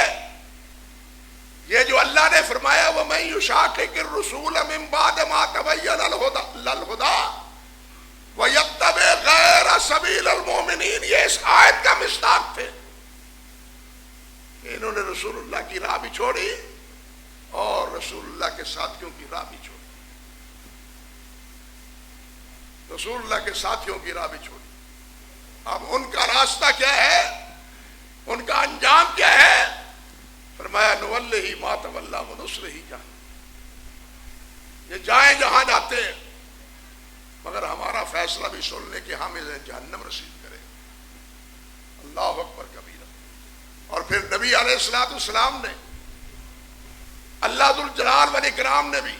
یہ جو اللہ نے فرمایا وَمَن يُشَاقِقِ الرُّسُولَ مِن بَعْدِ مَا تَبَيَّنَ الْهُدَىٰ وَيَتَّبِعْ غَيْرَ سَبِيلِ الْمُؤْمِنِينَ، یہ اس آیت کا مصداق تھے کہ انہوں نے رسول اللہ کی راہ بھی چھوڑی اور رسول اللہ کے ساتھیوں کی راہ بھی چھوڑی۔ رسول اللہ کے ساتھیوں کی راہ بھی چھوڑی. اب ان کا راستہ کیا ہے, ان کا انجام کیا ہے؟ فرمایا نولہ ما تولی ونصلہ جہنم. یہ جائیں جہاں جاتے ہیں مگر ہمارا فیصلہ بھی سن لیں کہ ہم اسے جہنم رسید کریں. اللہ اکبر کبیرہ. اور پھر نبی علیہ الصلوۃ والسلام نے, اللہ ذو الجلال والاکرام نے بھی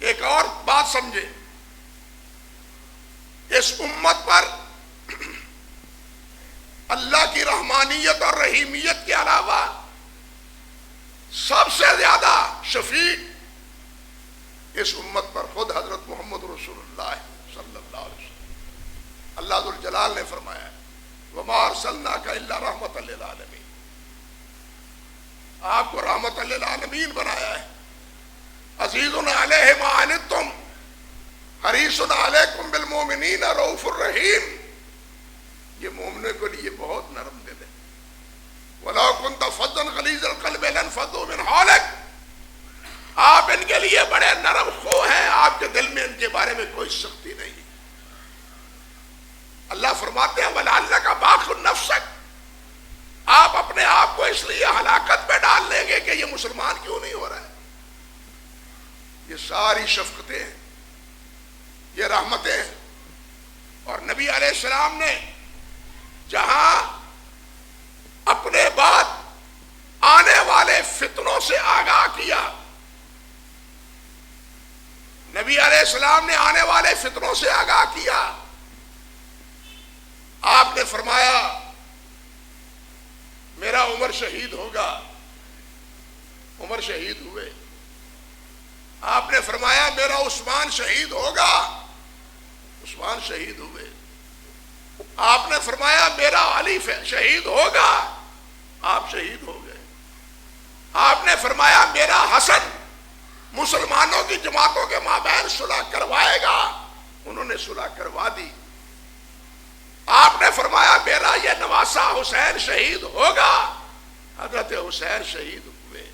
ایک اور بات سمجھے, اس امت پر اللہ کی رحمانیت اور رحیمیت کے علاوہ سب سے زیادہ شفیق اس امت پر خود حضرت محمد رسول اللہ صلی اللہ علیہ وسلم. اللہ ذو الجلال نے فرمایا وما ارسلناک الا رحمۃ للعالمین. آپ کو رحمت للعالمین بنایا ہے. عزیز علیہ ما عنتم حریص علیکم بالمؤمنین رؤوف الرحیم. یہ مومنوں کے لیے بہت نرم دل ہے. وَلَوْ كُنْتَ فَظًّا غَلِيظَ الْقَلْبِ لَانفَضُّوا مِنْ حَوْلِكَ. آپ ان کے لیے بڑے نرم خو ہیں, آپ کے دل میں ان کے بارے میں کوئی سختی نہیں. اللہ فرماتے ہیں وَلَعَلَّكَ بَاخِعٌ نَفْسَكَ. آپ اپنے آپ کو اس لیے ہلاکت میں ڈال لیں گے کہ یہ مسلمان کیوں نہیں ہو رہا ہے. یہ ساری شفقتیں, یہ رحمتیں. اور نبی علیہ السلام نے جہاں اپنے بعد آنے والے فتنوں سے آگاہ کیا, نبی علیہ السلام نے آنے والے فتنوں سے آگاہ کیا. آپ نے فرمایا میرا عمر شہید ہوگا. عمر شہید ہوئے. آپ نے فرمایا میرا عثمان شہید ہوگا. عثمان شہید ہوئے. آپ نے فرمایا میرا علی شہید ہوگا. آپ شہید ہو گئے. آپ نے فرمایا میرا حسن مسلمانوں کی جماعتوں کے مابین صلح کروائے گا. انہوں نے صلح کروا دی. آپ نے فرمایا میرا یہ نواسہ حسین شہید ہوگا. حضرت حسین شہید ہوئے.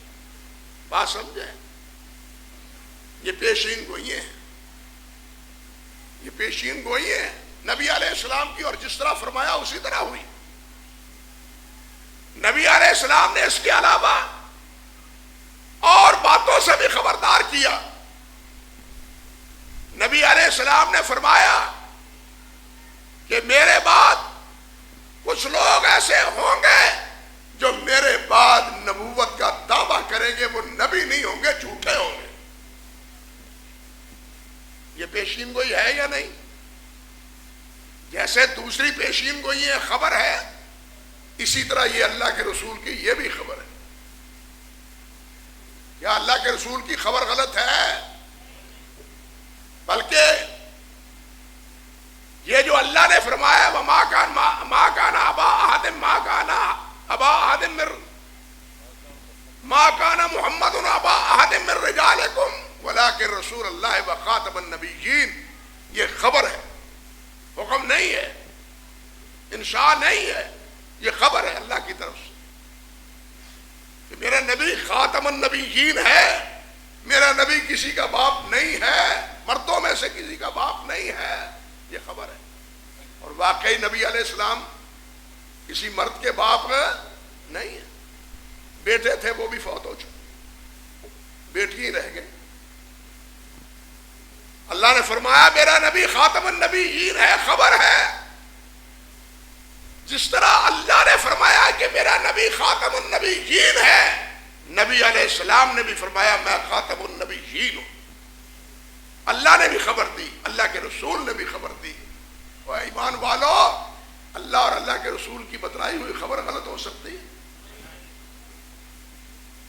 بات سمجھیں, یہ پیشین گوئییں ہیں, یہ پیشین گوئییں ہیں نبی علیہ السلام کی. اور جس طرح فرمایا اسی طرح ہوئی. نبی علیہ السلام نے اس کے علاوہ اور باتوں سے بھی خبردار کیا. نبی علیہ السلام نے فرمایا کہ میرے بعد کچھ لوگ ایسے ہوں گے جو میرے بعد نبوت کا دعویٰ کریں گے, وہ نبی نہیں ہوں گے, جھوٹے ہوں گے. یہ پیشین گوئی ہے یا نہیں؟ جیسے دوسری پیشین گوئی یہ خبر ہے, اسی طرح یہ اللہ کے رسول کی یہ بھی خبر ہے. کیا اللہ کے رسول کی خبر غلط ہے؟ بلکہ یہ جو اللہ نے فرمایا وما کان ابا احد ما کان ابا احد ما کان محمد ابا احد من رجالکم ولکن رسول اللہ وخاتم النبیین. یہ خبر ہے, حکم نہیں ہے, انشاء نہیں ہے. یہ خبر ہے اللہ کی طرف سے کہ میرا نبی خاتم النبیین ہے. میرا نبی کسی کا باپ نہیں ہے, مردوں میں سے کسی کا باپ نہیں ہے. یہ خبر ہے. اور واقعی نبی علیہ السلام کسی مرد کے باپ نہیں ہے. بیٹے تھے وہ بھی فوت ہو چکے, بیٹی ہی رہ گئے. اللہ نے فرمایا میرا نبی خاتم النبیین ہے, خبر ہے. جس طرح اللہ نے فرمایا کہ میرا نبی خاتم النبیین ہے, نبی علیہ السلام نے بھی فرمایا میں خاتم النبیین ہوں. اللہ نے بھی خبر دی, اللہ کے رسول نے بھی خبر دی. اور ایمان والو, اللہ اور اللہ کے رسول کی بتلائی ہوئی خبر غلط ہو سکتی ہے؟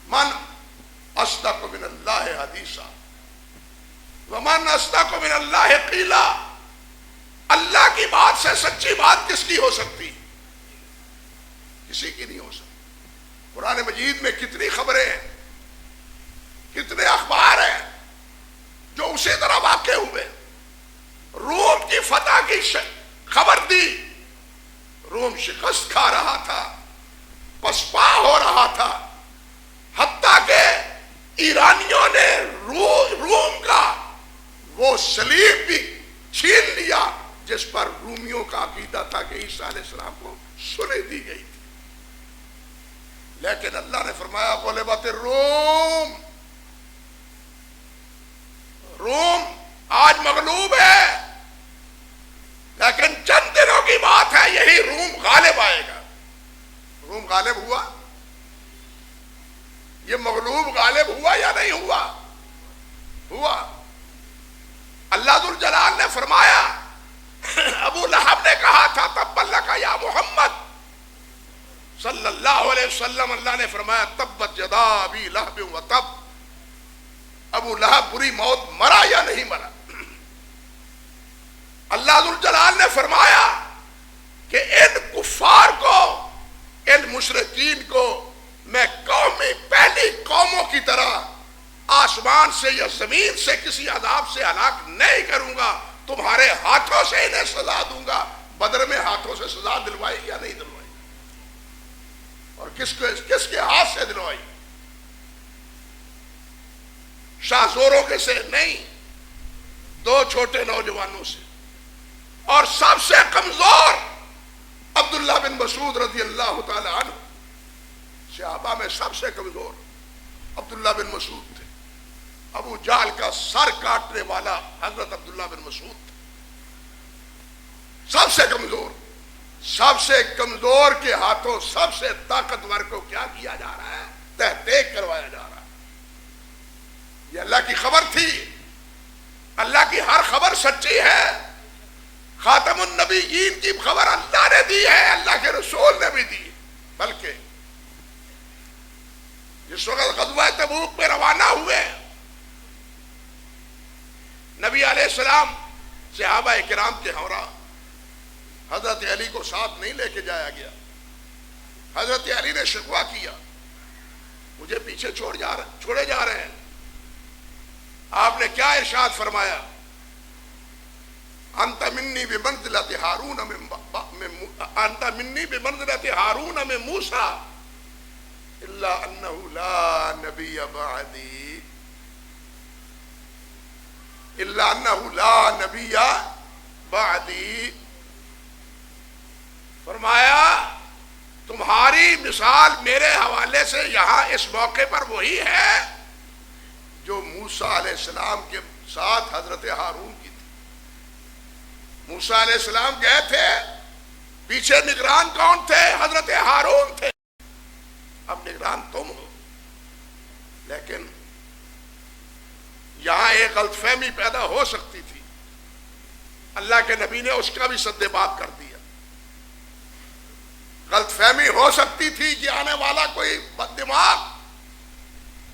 من اصدق من اللہ حدیثا ومن اصدق من اللہ قیلا. اللہ کی بات سے سچی بات کس کی ہو سکتی؟ کسی کی نہیں ہو سکتی. قرآن مجید میں کتنی خبریں ہیں, کتنے اخبار ہیں جو اسی طرح واقع ہوئے. روم کی فتح کی خبر دی, روم شکست کھا رہا تھا, پسپا ہو رہا تھا, حتیٰ کہ ایرانیوں نے روم کا وہ صلیب بھی چھین لیا جس پر رومیوں کا عقیدہ تھا کہ عیسیٰ علیہ السلام کو سلح دی گئی تھی. لیکن اللہ نے فرمایا غلبت الروم، روم آج مغلوب ہے، لیکن چند دنوں کی بات ہے یہی روم غالب آئے گا. روم غالب ہوا؟ یہ مغلوب غالب ہوا یا نہیں ہوا؟ ہوا. اللہ ذو الجلال نے فرمایا، ابو لہب نے کہا تھا تبا لک یا محمد صلی اللہ علیہ وسلم، اللہ نے فرمایا تبت یدا ابی لہب و تب. ابو لہب بری موت مرا یا نہیں مرا؟ اللہ ذو الجلال نے فرمایا کہ ان کفار کو، ان مشرکین کو میں پہلی قوموں کی طرح آسمان سے یا زمین سے کسی عذاب سے ہلاک نہیں کروں گا، تمہارے ہاتھوں سے انہیں سزا دوں گا. بدر میں ہاتھوں سے سزا دلوائی یا نہیں دلوائی؟ اور کس کے ہاتھ سے دلوائی؟ شاہ زوروں کے سے نہیں، دو چھوٹے نوجوانوں سے. اور سب سے کمزور عبداللہ بن مسعود رضی اللہ تعالی عنہ، صحابہ میں سب سے کمزور عبداللہ بن مسعود تھے. ابو جہل کا سر کاٹنے والا حضرت عبداللہ بن مسعود تھے. سب سے کمزور، سب سے کمزور کے ہاتھوں سب سے طاقتور کو کیا کیا جا رہا ہے؟ تحقیق کروایا جا رہا ہے. یہ اللہ کی خبر تھی. اللہ کی ہر خبر سچی ہے. خاتم النبیین کی خبر اللہ نے دی ہے، اللہ کے رسول نے بھی دی. بلکہ جس وقت غزوہ تبوک میں روانہ ہوئے، نبی علیہ السلام صحابہ کرام کے ہمراہ، حضرت علی کو ساتھ نہیں لے کے جایا گیا. حضرت علی نے شکوہ کیا، مجھے پیچھے چھوڑے جا رہے ہیں. آپ نے کیا ارشاد فرمایا؟ انت منی بمنزلۃ ہارون من موسیٰ الا انہ لا نبی بعدی، الا انہ لا نبی بعدی. فرمایا تمہاری مثال میرے حوالے سے یہاں اس موقع پر وہی ہے جو موسیٰ علیہ السلام کے ساتھ حضرت ہارون کی تھی. موسیٰ علیہ السلام گئے تھے، پیچھے نگران کون تھے؟ حضرت ہارون تھے. اب نگران تم ہو، لیکن یہاں ایک غلط فہمی پیدا ہو سکتی تھی. اللہ کے نبی نے اس کا بھی سد باب کر دیا. غلط فہمی ہو سکتی تھی کہ آنے والا کوئی بد دماغ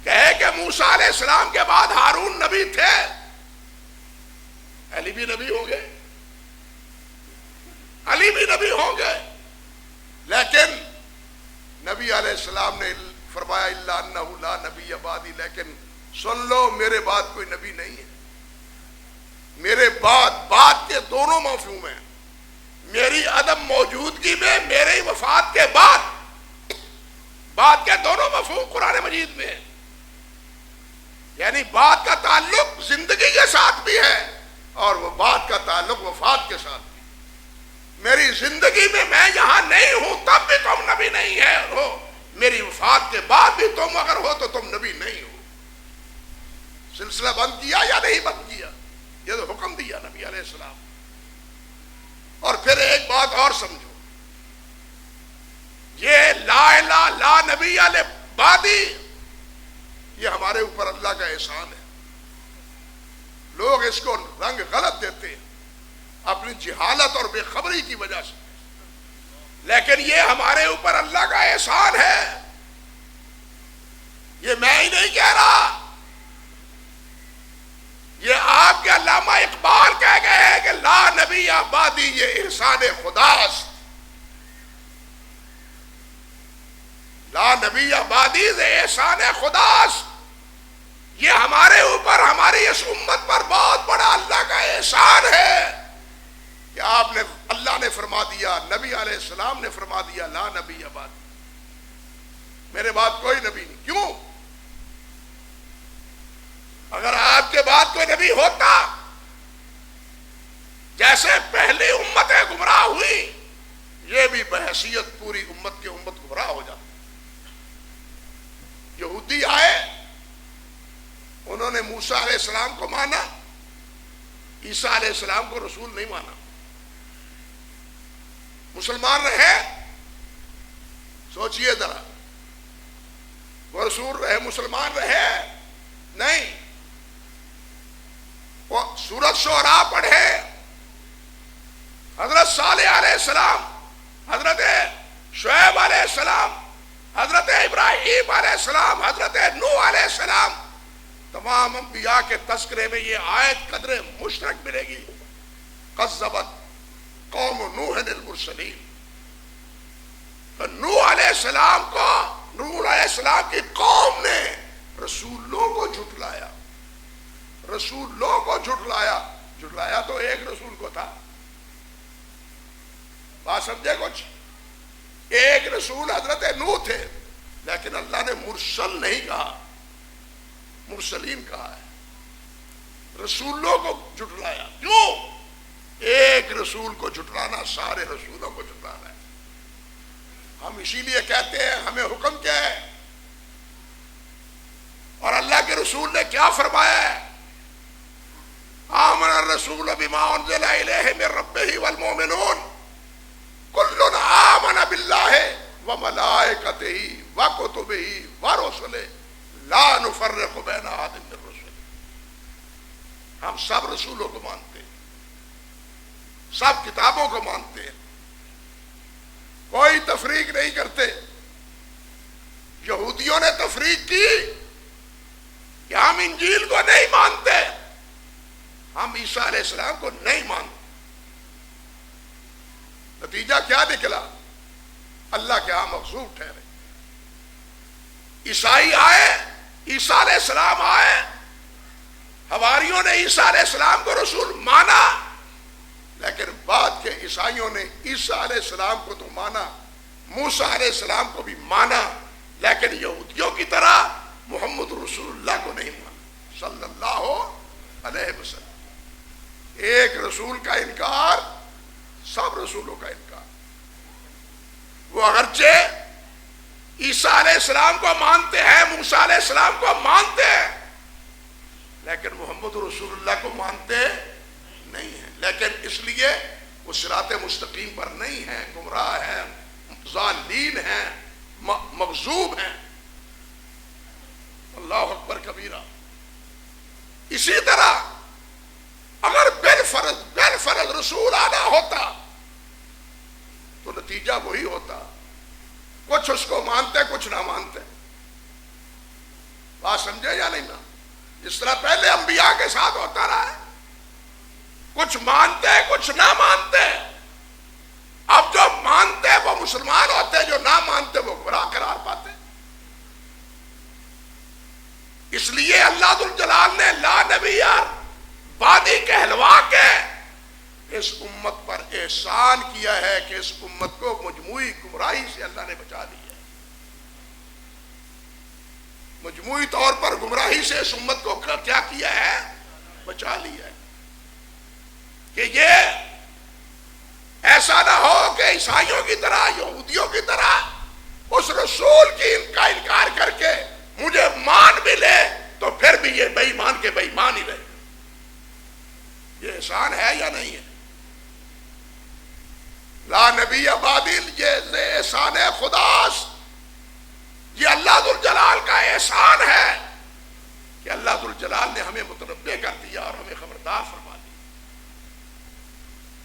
کہے کہ موسیٰ علیہ السلام کے بعد ہارون نبی تھے، علی بھی نبی ہوں گے، علی بھی نبی ہوں گے. لیکن نبی علیہ السلام نے فرمایا الا انہ لا نبی بعدی. لیکن سن لو، میرے بعد کوئی نبی نہیں ہے. میرے بعد کے دونوں مفہوم ہیں. میری عدم موجودگی میں، میری وفات کے بعد کے دونوں مفہوم قرآن مجید میں ہیں. یعنی بعد کا تعلق زندگی کے ساتھ بھی ہے اور وہ بعد کا تعلق وفات کے ساتھ بھی. میری زندگی میں یہاں نہیں ہوں تب بھی تم نبی نہیں ہو. میری وفات کے بعد بھی تم اگر ہو تو تم نبی نہیں ہو. سلسلہ بند کیا یا نہیں بند کیا؟ یہ تو حکم دیا نبی علیہ السلام. اور پھر ایک بات اور سمجھو، یہ لا الہ لا نبی علیہ بعدی، یہ ہمارے اوپر اللہ کا احسان ہے. لوگ اس کو رنگ غلط دیتے ہیں اپنی جہالت اور بے خبری کی وجہ سے، لیکن یہ ہمارے اوپر اللہ کا احسان ہے. یہ میں ہی نہیں کہہ رہا، یہ آپ کے علامہ اقبال کہہ گئے ہیں کہ لا نبی آبادی یہ احسان خداست. لا نبی آبادی یہ احسان خداست. یہ ہمارے اوپر، ہماری اس امت پر بہت بڑا اللہ کا احسان ہے کہ آپ نے، اللہ نے فرما دیا، نبی علیہ السلام نے فرما دیا لا نبی آبادی، میرے بعد کوئی نبی نہیں. کیوں؟ اگر آپ کے بعد کوئی نبی ہوتا جیسے پہلی امتیں گمراہ ہوئی، یہ بھی بحیثیت پوری امت کے امت گمراہ ہو جاتی۔ یہودی آئے، انہوں نے موسیٰ علیہ السلام کو مانا، عیسیٰ علیہ السلام کو رسول نہیں مانا۔ مسلمان رہے، سوچئے ذرا، وہ رسول رہے، مسلمان رہے نہیں۔ وہ سورۃ شعراء پڑھے، حضرت صالح علیہ السلام، حضرت شعیب علیہ السلام، حضرت ابراہیم علیہ السلام، حضرت نوح علیہ السلام، تمام انبیاء کے تذکرے میں یہ آیت قدر مشترک ملے گی، کذبت قوم نوح المرسلین۔ تو نوح علیہ السلام کو، نوح علیہ السلام کی قوم نے رسولوں کو جھٹلایا، رسولوں کو جھٹلایا۔ جھٹلایا تو ایک رسول کو تھا، بات سمجھے کچھ؟ ایک رسول حضرت نوح تھے، لیکن اللہ نے مرسل نہیں کہا، مرسلین کہا ہے۔ رسولوں کو جھٹلایا، کیوں؟ ایک رسول کو جھٹلانا سارے رسولوں کو جھٹلانا ہے۔ ہم اسی لیے کہتے ہیں ہمیں حکم کیا ہے، اور اللہ کے رسول نے کیا فرمایا ہے؟ آمن الرسول بما انزل الیہ من ربہ والمؤمنون کل آمن باللہ وملائکتہ وکتبہ ورسلہ لا نفرق بین احد من رسلہ۔ ہم سب رسولوں کو مانتے ہیں، سب کتابوں کو مانتے ہیں، کوئی تفریق نہیں کرتے۔ یہودیوں نے تفریق کی کہ ہم انجیل کو نہیں مانتے، ہم عیسیٰ علیہ السلام کو نہیں مانتے۔ نتیجہ کیا نکلا؟ اللہ کے ہاں مغضوب ٹھہرے۔ عیسائی آئے، عیسیٰ علیہ السلام آئے، حواریوں نے عیسیٰ علیہ السلام کو رسول مانا، لیکن بعد کے عیسائیوں نے عیسیٰ علیہ السلام کو تو مانا، موسیٰ علیہ السلام کو بھی مانا، لیکن یہودیوں کی طرح محمد رسول اللہ کو نہیں مانا صلی اللہ علیہ وسلم۔ ایک رسول کا انکار، سب رسولوں کا انکار۔ وہ اگرچہ عیسیٰ علیہ السلام کو مانتے ہیں، موسیٰ علیہ السلام کو مانتے ہیں، لیکن محمد رسول اللہ کو مانتے نہیں ہیں، لیکن اس لیے وہ صراط مستقیم پر نہیں ہیں، گمراہ ہیں، ضالین ہیں، مغضوب ہیں۔ اللہ اکبر کبیرہ۔ اسی طرح اگر بالفرض رسول آنا ہوتا تو نتیجہ وہی ہوتا، کچھ اس کو مانتے کچھ نہ مانتے۔ بات سمجھے یا نہیں نا؟ جس طرح پہلے انبیاء کے ساتھ ہوتا رہا ہے، کچھ مانتے کچھ نہ مانتے۔ اب جو مانتے وہ مسلمان ہوتے، جو نہ مانتے وہ گمراہ قرار پاتے۔ اس لیے اللہ ذو الجلال نے لا نبی بعدی کہلوا کے اس امت پر احسان کیا ہے کہ اس امت کو مجموعی گمراہی سے اللہ نے بچا لیا ہے۔ مجموعی طور پر گمراہی سے اس امت کو کیا کیا ہے؟ بچا لیا ہے، کہ یہ ایسا نہ ہو کہ عیسائیوں کی طرح، یہودیوں کی طرح اس رسول کی کا انکار کر کے مجھے مان بھی لے تو پھر بھی یہ بے ایمان کے بے ایمان ہی رہے۔ یہ احسان ہے یا نہیں ہے؟ لا نبی بعدی، یہ احسان ہے خدا، یہ اللہ ذو الجلال کا احسان ہے کہ اللہ ذو الجلال نے ہمیں متنبہ کر دیا اور ہمیں خبردار فرما دیا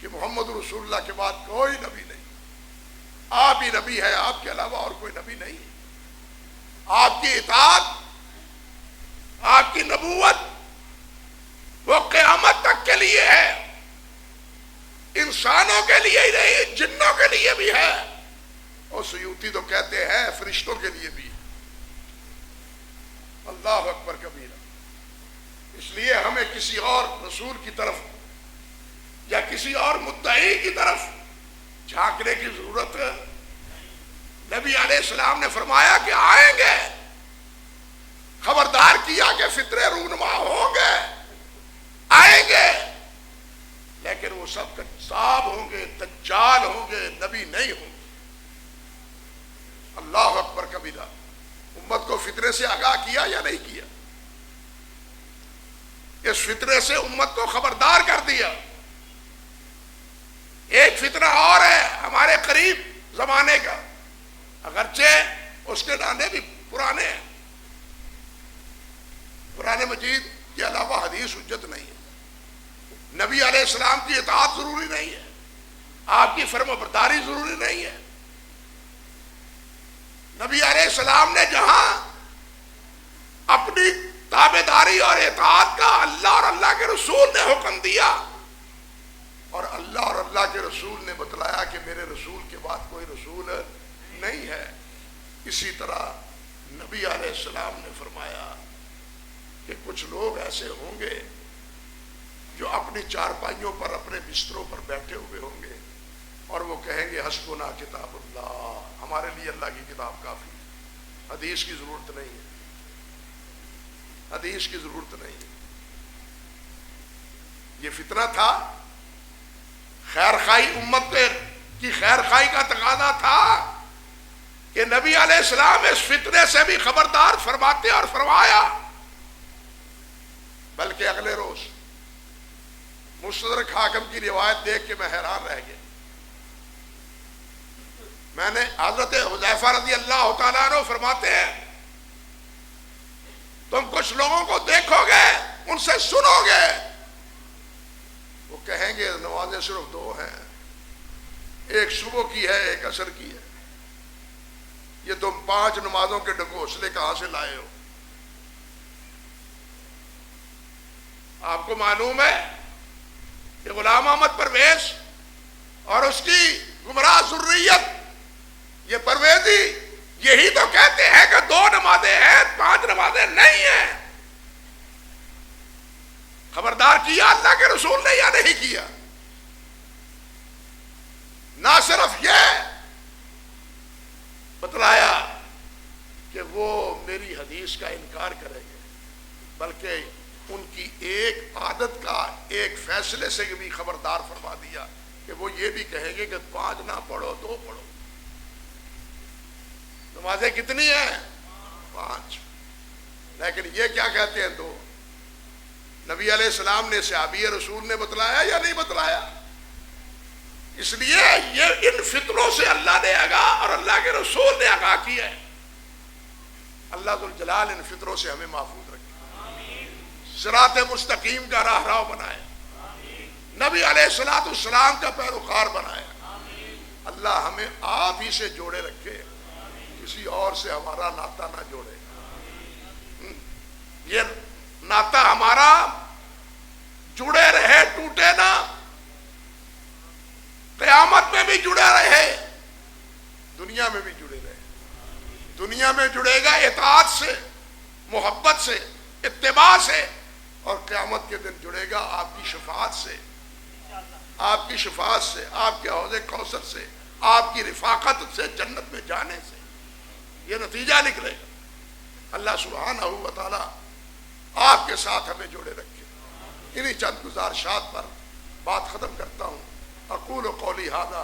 کہ محمد رسول اللہ کے بعد کوئی نبی نہیں، آپ ہی نبی ہے، آپ کے علاوہ اور کوئی نبی نہیں۔ آپ کی اطاعت، آپ کی نبوت وہ قیامت تک کے لیے ہے، انسانوں کے لیے ہی نہیں، جنوں کے لیے بھی ہے، اور سیوطی تو کہتے ہیں فرشتوں کے لیے بھی۔ اللہ اکبر کبیرہ۔ اس لیے ہمیں کسی اور رسول کی طرف یا کسی اور مدعی کی طرف جھانکنے کی ضرورت ہے۔ نبی علیہ السلام نے فرمایا کہ آئیں گے، خبردار کیا کہ فطرے رونما ہوں گے، آئیں گے، لیکن وہ سب کذاب ہوں گے، دجال ہوں گے، نبی نہیں ہوں گے۔ اللہ اکبر کبیرہ۔ امت کو فتنے سے آگاہ کیا یا نہیں کیا؟ اس فتنے سے امت کو خبردار کر دیا۔ ایک فتنہ اور ہے ہمارے قریب زمانے کا، اگرچہ اس کے نانے بھی پرانے ہیں۔ قرآن مجید کے علاوہ حدیث حجت نہیں ہے، نبی علیہ السلام کی اطاعت ضروری نہیں ہے، آپ کی فرم برداری ضروری نہیں ہے۔ نبی علیہ السلام نے جہاں اپنی تابعداری اور اطاعت کا اللہ اور اللہ کے رسول نے حکم دیا، اور اللہ اور اللہ کے رسول نے بتلایا کہ میرے رسول کے بعد کوئی رسول نہیں ہے، اسی طرح نبی علیہ السلام نے فرمایا کہ کچھ لوگ ایسے ہوں گے جو اپنی چارپائیوں پر، اپنے بستروں پر بیٹھے ہوئے ہوں گے اور وہ کہیں گے حسبنا کتاب اللہ، ہمارے لیے اللہ کی کتاب کافی ہے، حدیث کی ضرورت نہیں ہے، حدیث کی ضرورت نہیں ہے۔ یہ فتنہ تھا، خیر خواہی، امت کی خیر خواہی کا تقاضا تھا کہ نبی علیہ السلام اس فتنے سے بھی خبردار فرماتے اور فرمایا۔ بلکہ اگلے روز مستدرک حاکم کی روایت دیکھ کے میں حیران رہ گیا۔ میں نے حضرت حذیفہ رضی اللہ تعالیٰ عنہ فرماتے ہیں تم کچھ لوگوں کو دیکھو گے، ان سے سنو گے، وہ کہیں گے نمازیں صرف دو ہیں، ایک صبح کی ہے، ایک عصر کی ہے، یہ تم 5 نمازوں کے ڈھکوسلے کہاں سے لائے ہو؟ آپ کو معلوم ہے کہ غلام احمد پرویز اور اس کی گمراہ ذریت، یہ پرویزی یہی تو کہتے ہیں کہ 2 نمازیں ہیں، 5 نمازیں نہیں ہیں۔ خبردار کیا اللہ کے رسول نے یا نہیں کیا؟ نہ صرف یہ بتلایا کہ وہ میری حدیث کا انکار کریں گے، بلکہ ان کی ایک عادت کا، ایک فیصلے سے بھی خبردار فرما دیا کہ وہ یہ بھی کہیں گے کہ 5 نہ پڑھو 2 پڑھو۔ نمازیں کتنی ہیں؟ 5۔ لیکن یہ کیا کہتے ہیں 2۔ نبی علیہ السلام نے، صحابی رسول نے بتلایا یا نہیں بتلایا؟ اس لیے یہ ان فتنوں سے اللہ نے آگاہ اور اللہ کے رسول نے آگاہ کیا ہے۔ اللہ ذو الجلال ان فتنوں سے ہمیں محفوظ رکھے، صراط مستقیم کا راہ راہ بنائے، نبی علیہ السلام کا پیروکار بنائے۔ اللہ ہمیں آپ ہی سے جوڑے رکھے، کسی اور سے ہمارا ناتا نہ جوڑے۔ یہ ناتا ہمارا جڑے رہے، ٹوٹے نہ، قیامت میں بھی جڑے رہے، دنیا میں بھی جڑے رہے۔ دنیا میں جڑے گا اطاعت سے، محبت سے، اتباع سے، اور قیامت کے دن جڑے گا آپ کی شفاعت سے، آپ کی شفاعت سے، آپ کے حوض کوثر سے، آپ کی رفاقت سے، جنت میں جانے سے۔ یہ نتیجہ نکلے گا۔ اللہ سبحانہ و تعالی آپ کے ساتھ ہمیں جوڑے رکھے۔ انہی چند گزارشات پر بات ختم کرتا ہوں۔ اقول قولی ھذا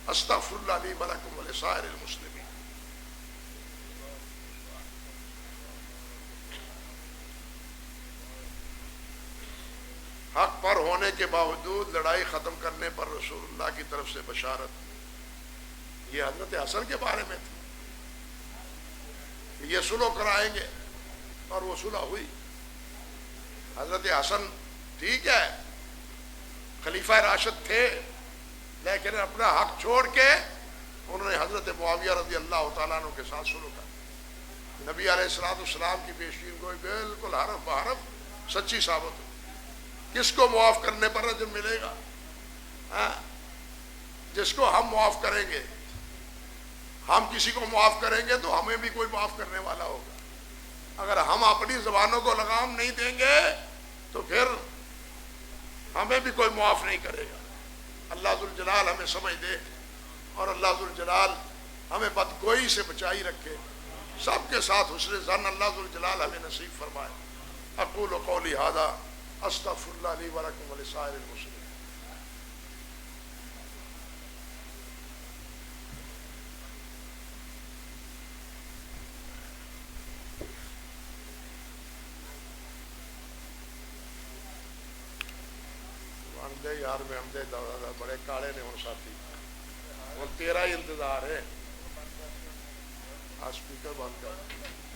استغفر اللہ لی ولکم ولسائر المسلمین۔ حق پر ہونے کے باوجود لڑائی ختم کرنے پر رسول اللہ کی طرف سے بشارت۔ یہ حضرت حسن کے بارے میں تھی، یہ صلح کرائیں گے، اور وہ صلح ہوئی۔ حضرت حسن ٹھیک ہے خلیفہ راشد تھے، لیکن اپنا حق چھوڑ کے انہوں نے حضرت معاویہ رضی اللہ تعالیٰ عنہ کے ساتھ صلح کر۔ نبی علیہ السلام کی پیشین گوئی بالکل حرف بحرف سچی ثابت ہو۔ کس کو معاف کرنے پر اجر ملے گا؟ جس کو ہم معاف کریں گے۔ ہم کسی کو معاف کریں گے تو ہمیں بھی کوئی معاف کرنے والا ہوگا۔ اگر ہم اپنی زبانوں کو لگام نہیں دیں گے تو پھر ہمیں بھی کوئی معاف نہیں کرے گا۔ اللہ ذو الجلال ہمیں سمجھ دے، اور اللہ ذو الجلال ہمیں بدگوئی سے بچائی رکھے۔ سب کے ساتھ حسن ظن اللہ ذو الجلال ہمیں نصیب فرمائے۔ اقول قولی ھذا استغفر اللہ لی ولکم ولسائر المسلمین۔ دے یار محمد دورہ بڑے کالے نے ہوں ساتھی ہوں تیرا ہی انتظار ہے. اسپیکر بند کر.